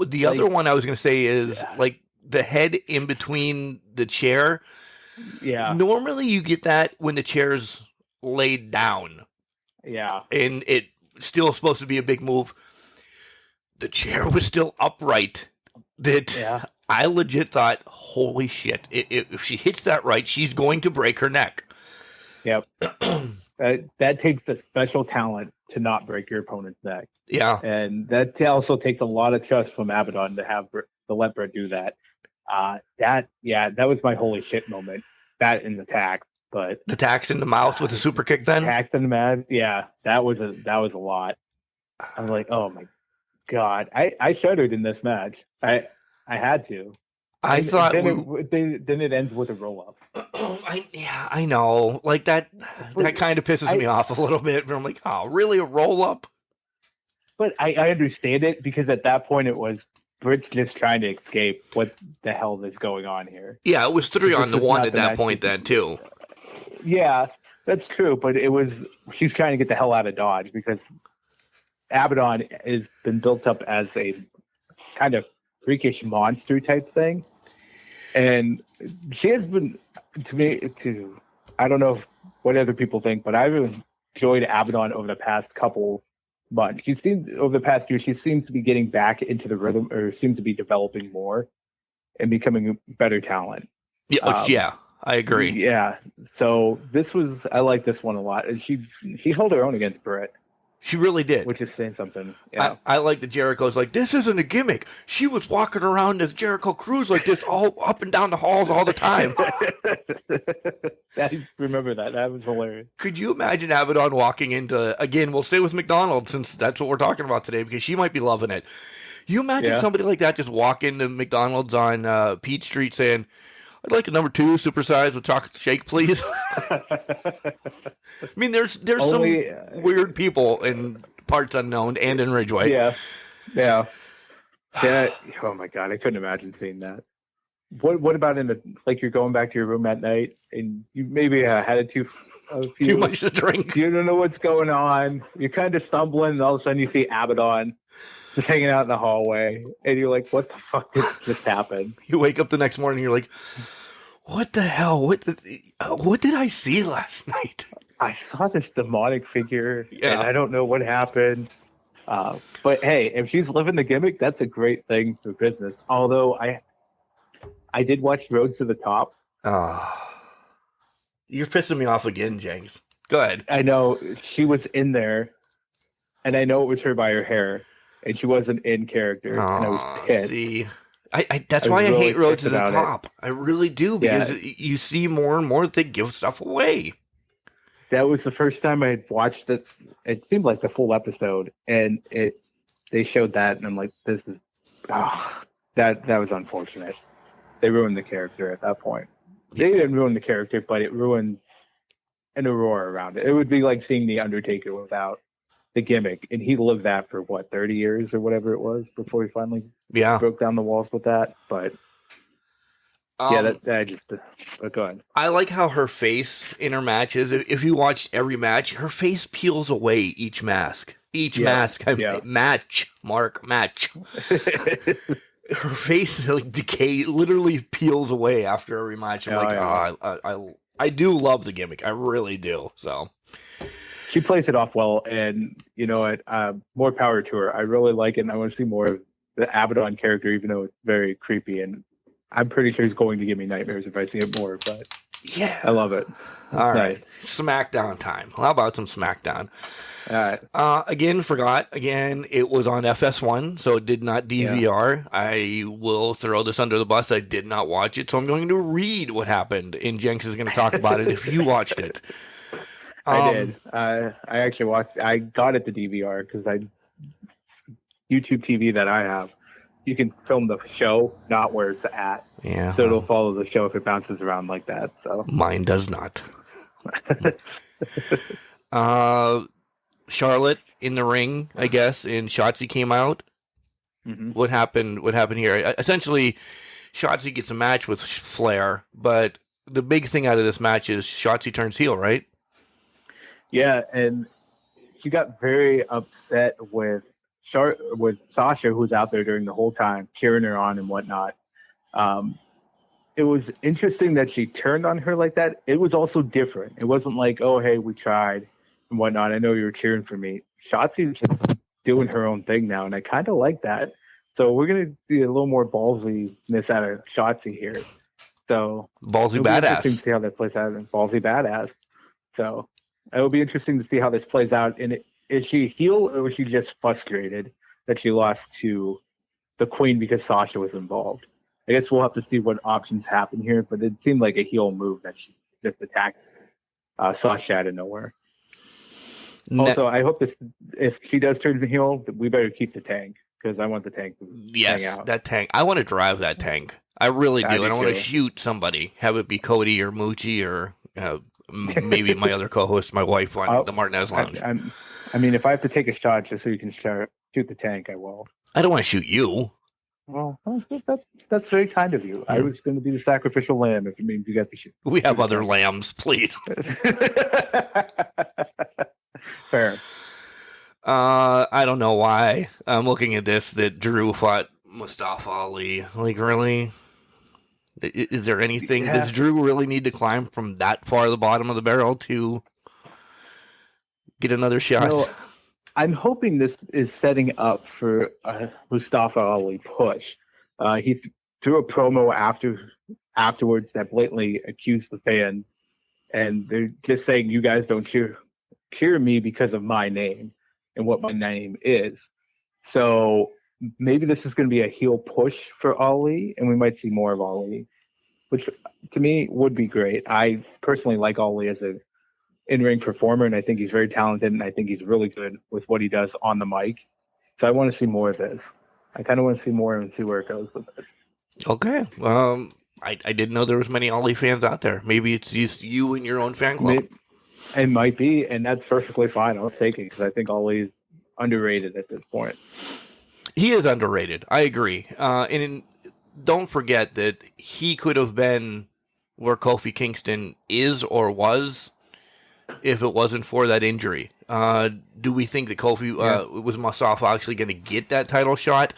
[SPEAKER 2] The other one I was going to say is like the head in between the chair.
[SPEAKER 3] Yeah.
[SPEAKER 2] Normally you get that when the chair's laid down.
[SPEAKER 3] Yeah.
[SPEAKER 2] And it still supposed to be a big move. The chair was still upright. I legit thought, holy shit, if she hits that right, she's going to break her neck.
[SPEAKER 3] Yep. That takes a special talent to not break your opponent's neck.
[SPEAKER 2] Yeah.
[SPEAKER 3] And that also takes a lot of trust from Abaddon to let Brett do that. That was my holy shit moment. That in the tax, but
[SPEAKER 2] the tax in the mouth with the super kick. Then
[SPEAKER 3] tax in the mouth, that was a lot. I was like, oh my god, I shuddered in this match. I had to.
[SPEAKER 2] I thought
[SPEAKER 3] then it ends with a roll up.
[SPEAKER 2] I know, like that kind of pisses me off a little bit. But I'm like, oh, really, a roll up?
[SPEAKER 3] But I understand it, because at that point it was Britt's just trying to escape what the hell is going on here.
[SPEAKER 2] Yeah, it was 3-on-1 at that point then, too.
[SPEAKER 3] Yeah, that's true, but she's trying to get the hell out of Dodge, because Abaddon has been built up as a kind of freakish monster type thing. And she has been, I don't know what other people think, but I've enjoyed Abaddon over the past couple months. Over the past year, she seems to be getting back into the rhythm, or seems to be developing more and becoming a better talent.
[SPEAKER 2] Yeah, I agree.
[SPEAKER 3] Yeah. So I like this one a lot. And she held her own against Britt.
[SPEAKER 2] She really did.
[SPEAKER 3] Which is saying something. Yeah.
[SPEAKER 2] I like that Jericho's like, this isn't a gimmick. She was walking around as Jericho Cruise like this all up and down the halls all the time.
[SPEAKER 3] I remember that. That was hilarious.
[SPEAKER 2] Could you imagine Abaddon walking into, again, we'll stay with McDonald's since that's what we're talking about today, because she might be loving it. You imagine somebody like that just walk into McDonald's on Peach Street saying, I'd like a number 2 supersize with chocolate shake, please. I mean, there's some weird people in parts unknown and in Ridgeway.
[SPEAKER 3] Yeah. Oh my god, I couldn't imagine seeing that. What about you're going back to your room at night and you maybe had too
[SPEAKER 2] much to drink.
[SPEAKER 3] You don't know what's going on. You're kind of stumbling, and all of a sudden you see Abaddon just hanging out in the hallway, and you're like, "What the fuck did just happen?"
[SPEAKER 2] You wake up the next morning, and you're like, "What the hell? What did I see last night?"
[SPEAKER 3] I saw this demonic figure, and I don't know what happened. But hey, if she's living the gimmick, that's a great thing for business. Although I did watch Road to the Top.
[SPEAKER 2] You're pissing me off again, Jenks. Go ahead.
[SPEAKER 3] I know she was in there, and I know it was her by her hair, and she wasn't in character, and I was pissed.
[SPEAKER 2] See, that's
[SPEAKER 3] I
[SPEAKER 2] why
[SPEAKER 3] was
[SPEAKER 2] I
[SPEAKER 3] really
[SPEAKER 2] hate Road
[SPEAKER 3] pissed
[SPEAKER 2] to the
[SPEAKER 3] about
[SPEAKER 2] Top. I really do, because you see more and more that they give stuff away.
[SPEAKER 3] That was the first time I had watched it. It seemed like the full episode, and they showed that, and I'm like, this is that was unfortunate. They ruined the character at that point. They didn't ruin the character, but it ruined an aurora around it. It would be like seeing The Undertaker without the gimmick, and he lived that for 30 years or whatever it was before he finally broke down the walls with that. But but go ahead.
[SPEAKER 2] I like how her face in her matches, if you watch every match, her face peels away each mask. Match. Her face like literally peels away after every match. I do love the gimmick. I really do. So
[SPEAKER 3] she plays it off well, and you know what? More power to her. I really like it, and I want to see more of the Abaddon character, even though it's very creepy. And I'm pretty sure he's going to give me nightmares if I see it more. But
[SPEAKER 2] yeah,
[SPEAKER 3] I love it.
[SPEAKER 2] All right, SmackDown time. How about some SmackDown?
[SPEAKER 3] All right.
[SPEAKER 2] Again, it was on FS1, so it did not DVR. Yeah. I will throw this under the bus. I did not watch it, so I'm going to read what happened, and Jenks is going to talk about it if you watched it.
[SPEAKER 3] I did. I actually watched. I got it to DVR because YouTube TV that I have, you can film the show, not where it's at.
[SPEAKER 2] Yeah.
[SPEAKER 3] So it'll follow the show if it bounces around like that. So
[SPEAKER 2] mine does not. Charlotte in the ring, I guess, and Shotzi came out. Mm-hmm. What happened here? Essentially, Shotzi gets a match with Flair, but the big thing out of this match is Shotzi turns heel, right?
[SPEAKER 3] Yeah, and she got very upset with Sasha, who's out there during the whole time, cheering her on and whatnot. It was interesting that she turned on her like that. It was also different. It wasn't like, oh, hey, we tried and whatnot. I know you were cheering for me. Shotzi's just doing her own thing now, and I kind of like that. So we're going to see a little more ballsiness out of Shotzi here. So
[SPEAKER 2] ballsy badass.
[SPEAKER 3] To see how that plays out. Ballsy badass. So it'll be interesting to see how this plays out. And is she heel, or was she just frustrated that she lost to the Queen because Sasha was involved? I guess we'll have to see what options happen here, but it seemed like a heel move that she just attacked Sasha out of nowhere. Also, I hope if she does turn the heel, we better keep the tank, because I want the tank to hang out.
[SPEAKER 2] That tank. I want to drive that tank. I really do. And I want to shoot somebody. Have it be Cody or Moochie or maybe my other co-host, my wife on the Martinez Lounge.
[SPEAKER 3] I mean, if I have to take a shot just so you can shoot the tank, I will.
[SPEAKER 2] I don't want to shoot you.
[SPEAKER 3] Well, that's very kind of you. I was going to be the sacrificial lamb if it means you got to shoot.
[SPEAKER 2] We have other lambs, please.
[SPEAKER 3] Fair.
[SPEAKER 2] I don't know why I'm looking at this, that Drew fought Mustafa Ali. Like, really? Is there anything? Yeah. Does Drew really need to climb from that far to the bottom of the barrel to get another shot?
[SPEAKER 3] No, I'm hoping this is setting up for a Mustafa Ali push. He threw a promo afterwards that blatantly accused the fans, and they're just saying, you guys don't cheer me because of my name and what my name is. So maybe this is going to be a heel push for Ali, and we might see more of Ali, which to me would be great. I personally like Ali as an in-ring performer, and I think he's very talented, and I think he's really good with what he does on the mic. So I want to see more of this. I kind of want to see more and see where it goes with it.
[SPEAKER 2] Okay. I didn't know there was many Ali fans out there. Maybe it's just you and your own fan club.
[SPEAKER 3] It might be, and that's perfectly fine. I'll take it, because I think Ali's underrated at this point.
[SPEAKER 2] He is underrated. I agree. And don't forget that he could have been where Kofi Kingston is or was if it wasn't for that injury. Do we think that Kofi was Mustafa actually going to get that title shot?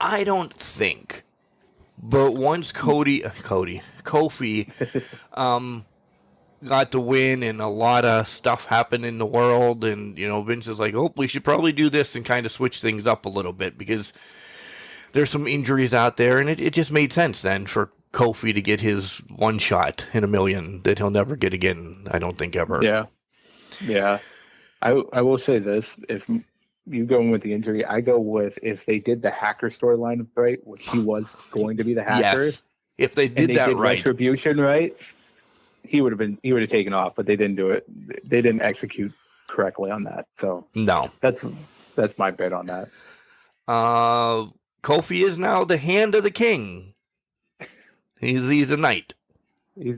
[SPEAKER 2] I don't think. But once Kofi got the win and a lot of stuff happened in the world, and Vince is like, oh, we should probably do this and kind of switch things up a little bit because there's some injuries out there, and it just made sense then for Kofi to get his one shot in a million that he'll never get again, I don't think, ever.
[SPEAKER 3] Yeah. I will say this: if you go in with the injury, I go with if they did the hacker storyline right, which he was going to be the hacker.
[SPEAKER 2] Yes. If they did that right,
[SPEAKER 3] retribution right, he would have taken off, but they didn't do it. They didn't execute correctly on that. So
[SPEAKER 2] no,
[SPEAKER 3] that's my bet on that.
[SPEAKER 2] Kofi is now the hand of the king. He's a knight.
[SPEAKER 3] He's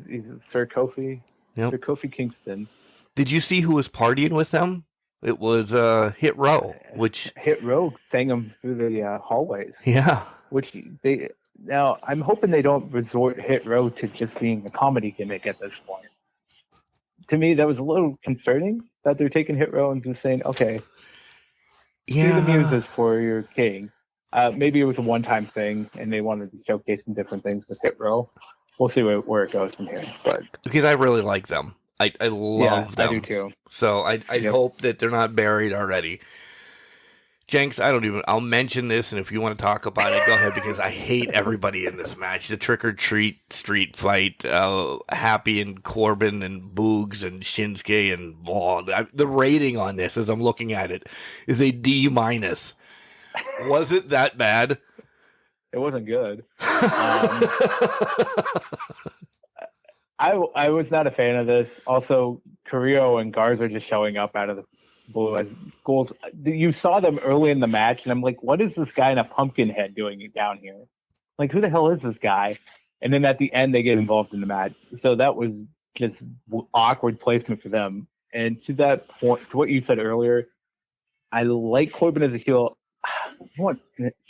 [SPEAKER 3] Sir Kofi.
[SPEAKER 2] Yep.
[SPEAKER 3] Sir Kofi Kingston.
[SPEAKER 2] Did you see who was partying with them? It was Hit Row, which
[SPEAKER 3] Hit Row sang them through the hallways.
[SPEAKER 2] Yeah.
[SPEAKER 3] Which now I'm hoping they don't resort Hit Row to just being a comedy gimmick at this point. To me, that was a little concerning that they're taking Hit Row and just saying, okay, do the muses for your king. Maybe it was a one-time thing, and they wanted to showcase some different things with Hit Row. We'll see where it goes from here. But
[SPEAKER 2] because I really like them. I love them.
[SPEAKER 3] I do too.
[SPEAKER 2] So I hope that they're not buried already. Jenks, I'll mention this, and if you want to talk about it, go ahead, because I hate everybody in this match. The trick-or-treat street fight, Happy and Corbin and Boogs and Shinsuke, and the rating on this, as I'm looking at it, is a D-. Was it that bad?
[SPEAKER 3] It wasn't good. I was not a fan of this. Also, Carrillo and Garza just showing up out of the blue as goals. You saw them early in the match, and I'm like, what is this guy in a pumpkin head doing down here? Like, who the hell is this guy? And then at the end, they get involved in the match. So that was just awkward placement for them. And to that point, to what you said earlier, I like Corbin as a heel. I want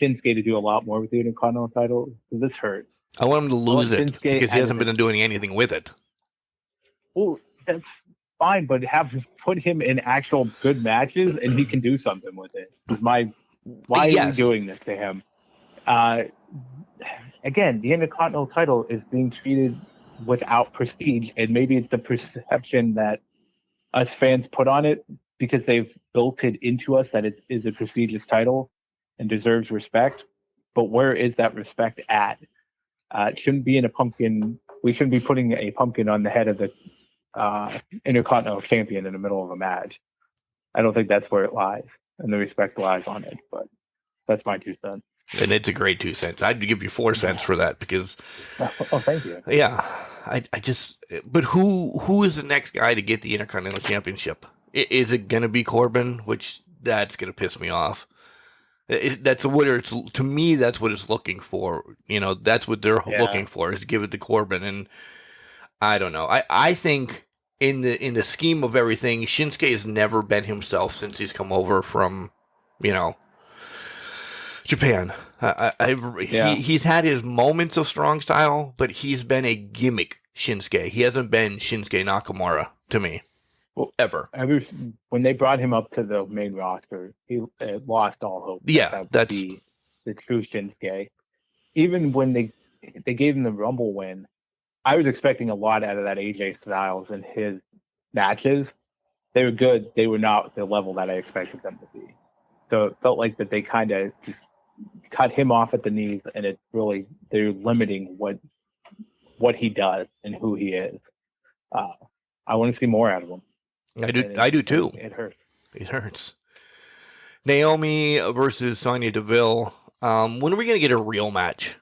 [SPEAKER 3] Shinsuke to do a lot more with the Intercontinental title. This hurts.
[SPEAKER 2] I want him to lose it
[SPEAKER 3] Shinsuke
[SPEAKER 2] because he hasn't been doing anything with it.
[SPEAKER 3] Well, that's fine, but put him in actual good matches, and he can do something with it. Why are you doing this to him? Again, the Intercontinental title is being treated without prestige, and maybe it's the perception that us fans put on it because they've built it into us that it is a prestigious title and deserves respect. But where is that respect at? It shouldn't be in a pumpkin. We shouldn't be putting a pumpkin on the head of the Intercontinental Champion in the middle of a match. I don't think that's where it lies, and the respect lies on it. But that's my 2 cents.
[SPEAKER 2] And it's a great 2 cents. I'd give you 4 cents for that because.
[SPEAKER 3] Oh, thank you.
[SPEAKER 2] Yeah, I just. But who is the next guy to get the Intercontinental Championship? Is it going to be Corbin? Which that's going to piss me off. That's what it's, to me. That's what it's looking for. That's what they're looking for, is give it to Corbin. And I don't know. I think in the scheme of everything, Shinsuke has never been himself since he's come over from, Japan. He's had his moments of strong style, but he's been a gimmick Shinsuke. He hasn't been Shinsuke Nakamura to me. Ever.
[SPEAKER 3] When they brought him up to the main roster, he lost all hope.
[SPEAKER 2] Yeah, that's
[SPEAKER 3] the true Shinsuke. Even when they gave him the Rumble win, I was expecting a lot out of that AJ Styles and his matches. They were good. They were not the level that I expected them to be. So it felt like that they kind of just cut him off at the knees, and they're limiting what he does and who he is. I want to see more out of him.
[SPEAKER 2] I do too.
[SPEAKER 3] It hurts.
[SPEAKER 2] It hurts. Naomi versus Sonya Deville. When are we going to get a real match?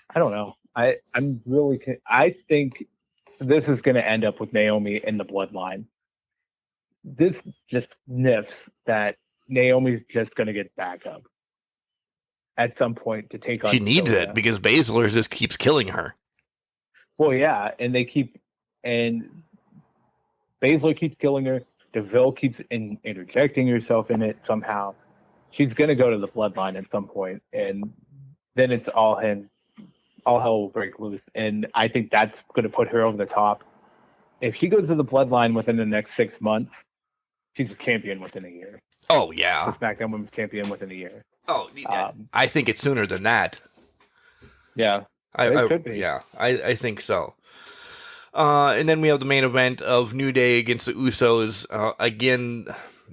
[SPEAKER 3] I don't know. I think this is going to end up with Naomi in the bloodline. This just sniffs that Naomi's just going to get back up at some point to take on.
[SPEAKER 2] She needs it because Baszler just keeps killing her.
[SPEAKER 3] Well, yeah, and Baszler keeps killing her. Deville keeps interjecting herself in it somehow. She's going to go to the bloodline at some point, and then it's all hell will break loose. And I think that's going to put her over the top. If she goes to the bloodline within the next 6 months, she's a champion within a year.
[SPEAKER 2] Oh, yeah.
[SPEAKER 3] SmackDown Women's Champion within a year.
[SPEAKER 2] Oh, I think it's sooner than that.
[SPEAKER 3] Yeah. It could be.
[SPEAKER 2] Yeah, I think so. And then we have the main event of New Day against the Usos. Again,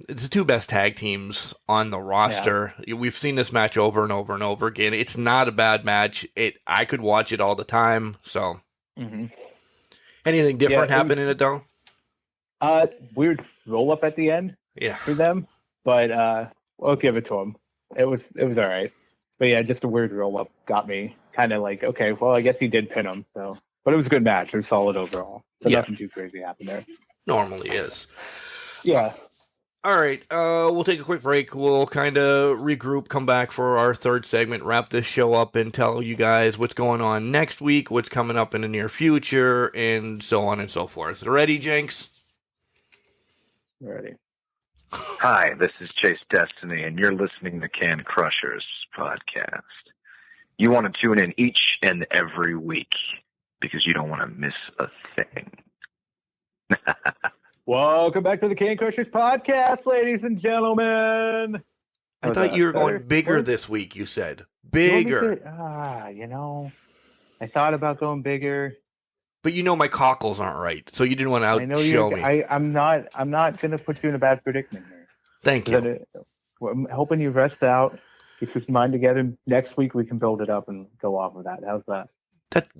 [SPEAKER 2] it's the two best tag teams on the roster. Yeah. We've seen this match over and over and over again. It's not a bad match. I could watch it all the time. So, anything different happen in it though?
[SPEAKER 3] Weird roll up at the end.
[SPEAKER 2] Yeah.
[SPEAKER 3] For them, but we'll give it to them. It was all right. But yeah, just a weird roll up got me kind of like, okay, well, I guess he did pin him. So, but it was a good match. It was solid overall. So nothing too crazy happened there.
[SPEAKER 2] Normally is.
[SPEAKER 3] Yeah.
[SPEAKER 2] All right, we'll take a quick break. We'll kind of regroup, come back for our third segment, wrap this show up, and tell you guys what's going on next week, what's coming up in the near future, and so on and so forth. Ready, Jenks?
[SPEAKER 3] Ready.
[SPEAKER 6] Hi, this is Chase Destiny, and you're listening to Can Crushers podcast. You want to tune in each and every week because you don't want to miss a thing.
[SPEAKER 3] Welcome back to the Can Crushers podcast, ladies and gentlemen.
[SPEAKER 2] I thought you were going bigger this week, you said. Bigger.
[SPEAKER 3] I thought about going bigger.
[SPEAKER 2] But you know my cockles aren't right, so you didn't want to outshow me.
[SPEAKER 3] I'm not going to put you in a bad predicament here.
[SPEAKER 2] Thank you.
[SPEAKER 3] I'm hoping you rest out, get your mind together. Next week we can build it up and go off of that. How's that?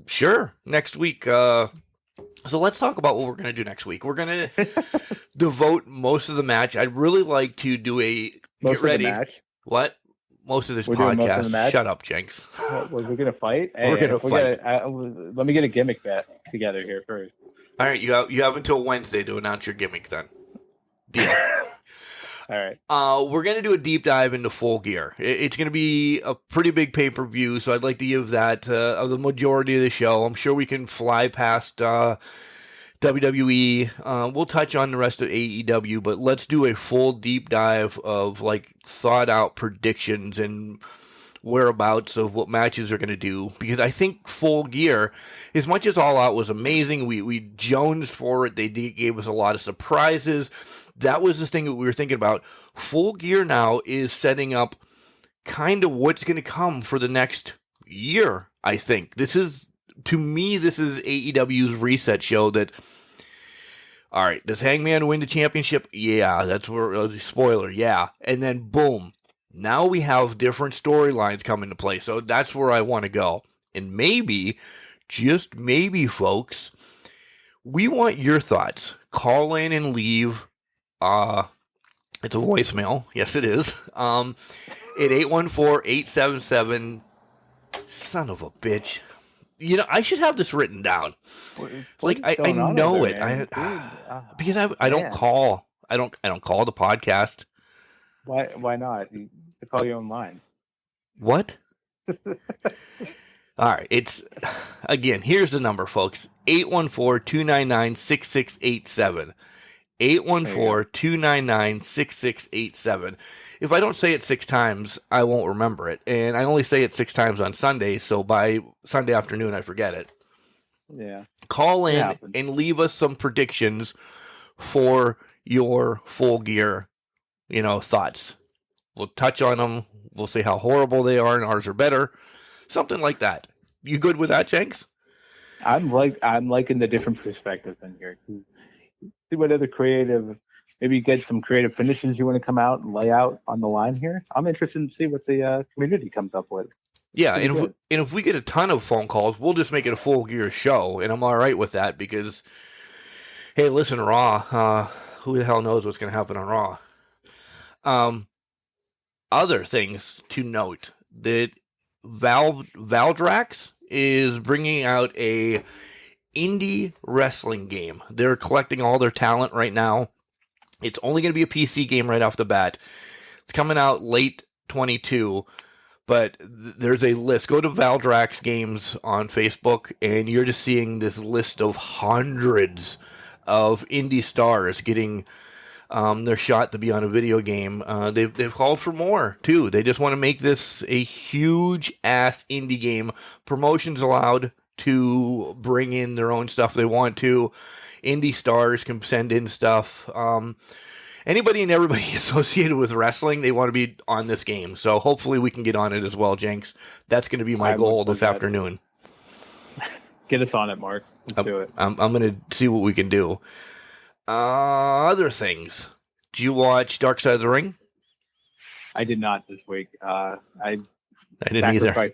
[SPEAKER 2] Sure. Next week, so let's talk about what we're going to do next week. We're going to devote most of the match. I'd really like to do get ready.
[SPEAKER 3] Match?
[SPEAKER 2] What? Most of this
[SPEAKER 3] we're doing most of the
[SPEAKER 2] podcast.
[SPEAKER 3] match?
[SPEAKER 2] Shut up, Jenks.
[SPEAKER 3] We're going to fight?
[SPEAKER 2] We're going to fight.
[SPEAKER 3] Let me get a gimmick bet together here first.
[SPEAKER 2] All right, you have until Wednesday to announce your gimmick then. Deal.
[SPEAKER 3] All right.
[SPEAKER 2] We're going to do a deep dive into Full Gear. It's going to be a pretty big pay-per-view, so I'd like to give that the majority of the show. I'm sure we can fly past WWE. We'll touch on the rest of AEW, but let's do a full deep dive of thought-out predictions and whereabouts of what matches are going to do, because I think Full Gear, as much as All Out was amazing, we jonesed for it. They gave us a lot of surprises. That was the thing that we were thinking about. Full Gear now is setting up kind of what's going to come for the next year, I think. To me, this is AEW's reset show that, all right, does Hangman win the championship? Yeah, that's where, spoiler, yeah. And then, boom, now we have different storylines come into play. So that's where I want to go. And maybe, just maybe, folks, we want your thoughts. Call in and leave. It's a voicemail. Yes, it is. At 814-877. Son of a bitch. You know, I should have this written down. I know it. Because I don't call. I don't call the podcast.
[SPEAKER 3] Why not? You call you online.
[SPEAKER 2] What? All right. It's again. Here's the number, folks. 814-299-6687. 814-299-6687. If I don't say it 6 times, I won't remember it. And I only say it 6 times on Sunday, so by Sunday afternoon, I forget it.
[SPEAKER 3] Yeah.
[SPEAKER 2] Call in and leave us some predictions for your Full Gear, thoughts. We'll touch on them. We'll say how horrible they are and ours are better. Something like that. You good with that, Jenks?
[SPEAKER 3] I'm liking the different perspectives in here. See what other creative, maybe get some creative finishes you want to come out and lay out on the line here. I'm interested to see what the community comes up with.
[SPEAKER 2] Yeah, and if we get a ton of phone calls, we'll just make it a Full Gear show, and I'm all right with that because, hey, listen, Raw, who the hell knows what's going to happen on Raw? Other things to note, that Valdrax is bringing out a indie wrestling game. They're collecting all their talent right now. It's only going to be a PC game right off the bat. It's coming out late 22, but there's a list. Go to Valdrax Games on Facebook, and you're just seeing this list of hundreds of indie stars getting their shot to be on a video game. They've called for more, too. They just want to make this a huge-ass indie game. Promotions allowed to bring in their own stuff they want to. Indie stars can send in stuff. Anybody and everybody associated with wrestling, they want to be on this game. So hopefully we can get on it as well, Jenks. That's going to be my goal this afternoon.
[SPEAKER 3] Get us on it, Mark. Let's do it.
[SPEAKER 2] I'm going to see what we can do. Other things. Did you watch Dark Side of the Ring?
[SPEAKER 3] I did not this week. I
[SPEAKER 2] didn't either.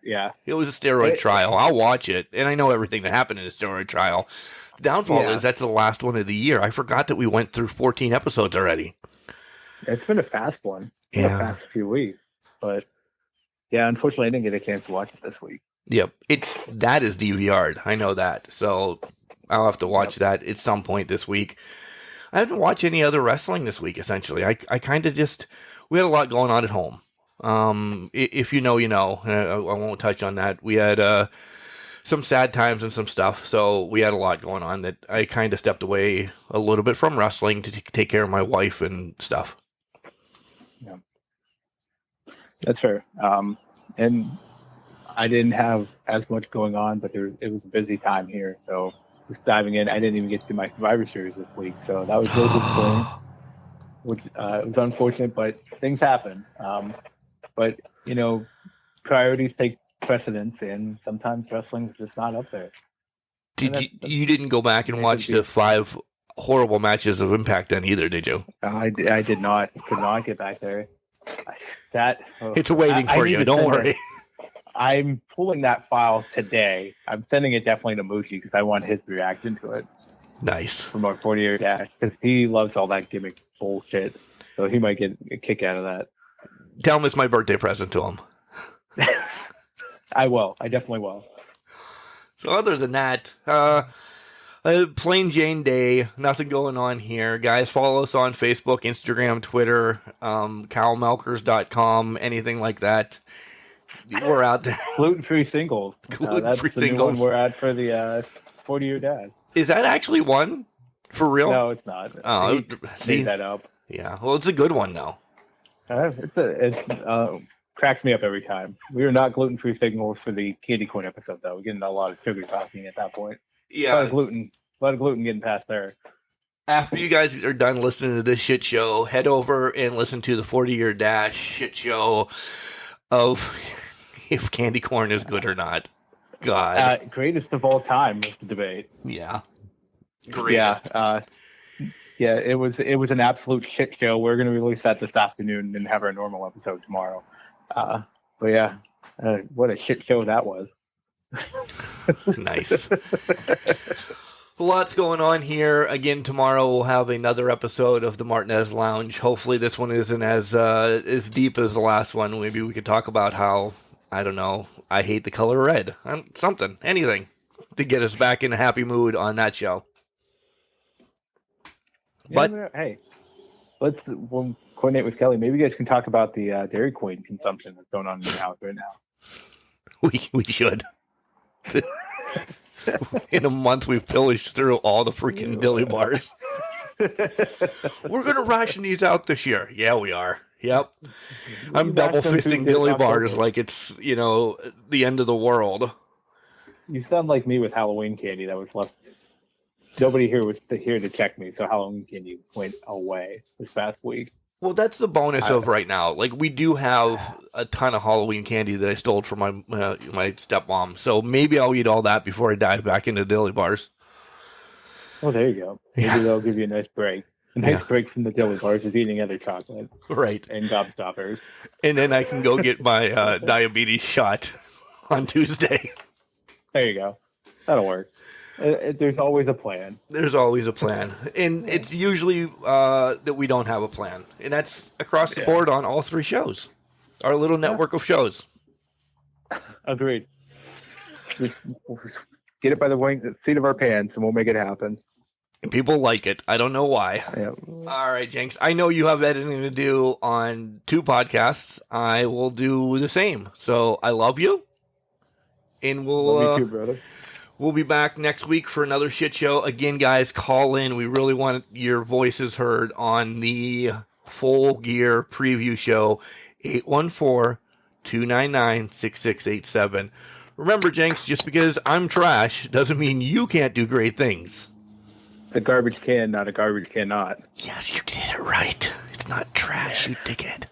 [SPEAKER 3] Yeah.
[SPEAKER 2] It was a steroid trial. I'll watch it, and I know everything that happened in the steroid trial. The downfall is that's the last one of the year. I forgot that we went through 14 episodes already.
[SPEAKER 3] It's been a fast one.
[SPEAKER 2] Yeah.
[SPEAKER 3] A fast few weeks. But, yeah, unfortunately, I didn't get a chance to watch it this week.
[SPEAKER 2] Yep. That is DVR'd. I know that. So I'll have to watch that at some point this week. I haven't watched any other wrestling this week, essentially. I kind of we had a lot going on at home. If you know, you know. I won't touch on that. We had some sad times and some stuff, so we had a lot going on that I kind of stepped away a little bit from wrestling to take care of my wife and stuff.
[SPEAKER 3] Yeah. That's fair. And I didn't have as much going on, but it was a busy time here, so just diving in. I didn't even get to my Survivor Series this week, so that was really disappointing. Which it was unfortunate, but things happen. But you know, priorities take precedence, and sometimes wrestling's just not up there.
[SPEAKER 2] You didn't go back and watch the 5 horrible matches of Impact then either, did you?
[SPEAKER 3] I did not. Could not get back there.
[SPEAKER 2] It's waiting for you. Don't worry.
[SPEAKER 3] I'm pulling that file today. I'm sending it definitely to Mushi because I want his reaction to it.
[SPEAKER 2] Nice.
[SPEAKER 3] From our 40-year dash, because he loves all that gimmick bullshit. So he might get a kick out of that.
[SPEAKER 2] Tell him it's my birthday present to him.
[SPEAKER 3] I will. I definitely will.
[SPEAKER 2] So other than that, plain Jane day, nothing going on here. Guys, follow us on Facebook, Instagram, Twitter, cowmelkers.com, anything like that. We're out there.
[SPEAKER 3] Gluten-free singles.
[SPEAKER 2] Gluten-free
[SPEAKER 3] that's the
[SPEAKER 2] singles.
[SPEAKER 3] new one we're at for the 40-year dad.
[SPEAKER 2] Is that actually one? For real?
[SPEAKER 3] No, it's not.
[SPEAKER 2] Oh,
[SPEAKER 3] he made that up.
[SPEAKER 2] Yeah, well, it's a good one, though.
[SPEAKER 3] It cracks me up every time. We are not gluten-free singles for the candy corn episode, though. We're getting a lot of sugar talking at that point.
[SPEAKER 2] Yeah.
[SPEAKER 3] A lot of gluten getting past there.
[SPEAKER 2] After you guys are done listening to this shit show, head over and listen to the 40-year dash shit show of if candy corn is good or not. God.
[SPEAKER 3] Greatest of all time was the debate.
[SPEAKER 2] Yeah. Greatest.
[SPEAKER 3] Yeah, it was an absolute shit show. We're going to release that this afternoon and have our normal episode tomorrow. But yeah, what a shit show that was.
[SPEAKER 2] Nice. Lots going on here. Again, tomorrow we'll have another episode of the Martinez Lounge. Hopefully this one isn't as deep as the last one. Maybe we could talk about how, I don't know, I hate the color red. Something, anything to get us back in a happy mood on that show. But
[SPEAKER 3] hey, we'll coordinate with Kelly. Maybe you guys can talk about the Dairy Queen consumption that's going on in your house right now.
[SPEAKER 2] We should. In a month, we've pillaged through all the freaking dilly bars. We're going to ration these out this year. Yeah, we are. Yep. I'm double fisting dilly bars like it's, the end of the world.
[SPEAKER 3] You sound like me with Halloween candy that was left. Nobody here was here to check me, so Halloween candy went away this past week.
[SPEAKER 2] Well, that's the bonus of right now. Like, we do have a ton of Halloween candy that I stole from my stepmom, so maybe I'll eat all that before I dive back into dilly bars.
[SPEAKER 3] Well, there you go. Maybe they'll give you a nice break. A nice break from the dilly bars is eating other chocolate.
[SPEAKER 2] Right.
[SPEAKER 3] And gobstoppers.
[SPEAKER 2] And then I can go get my diabetes shot on Tuesday.
[SPEAKER 3] There you go. That'll work. There's always a plan.
[SPEAKER 2] There's always a plan. And it's usually that we don't have a plan. And that's across the board on all 3 shows. Our little network of shows.
[SPEAKER 3] Agreed. We'll get it by the seat of our pants and we'll make it happen.
[SPEAKER 2] And people like it. I don't know why.
[SPEAKER 3] Yeah.
[SPEAKER 2] All right, Jenks. I know you have editing to do on 2 podcasts. I will do the same. So I love you. And
[SPEAKER 3] love you too, brother.
[SPEAKER 2] We'll be back next week for another shit show. Again, guys, call in. We really want your voices heard on the Full Gear preview show, 814-299-6687. Remember, Jenks, just because I'm trash doesn't mean you can't do great things.
[SPEAKER 3] A garbage can, not a garbage cannot.
[SPEAKER 2] Yes, you did it right. It's not trash, you dickhead.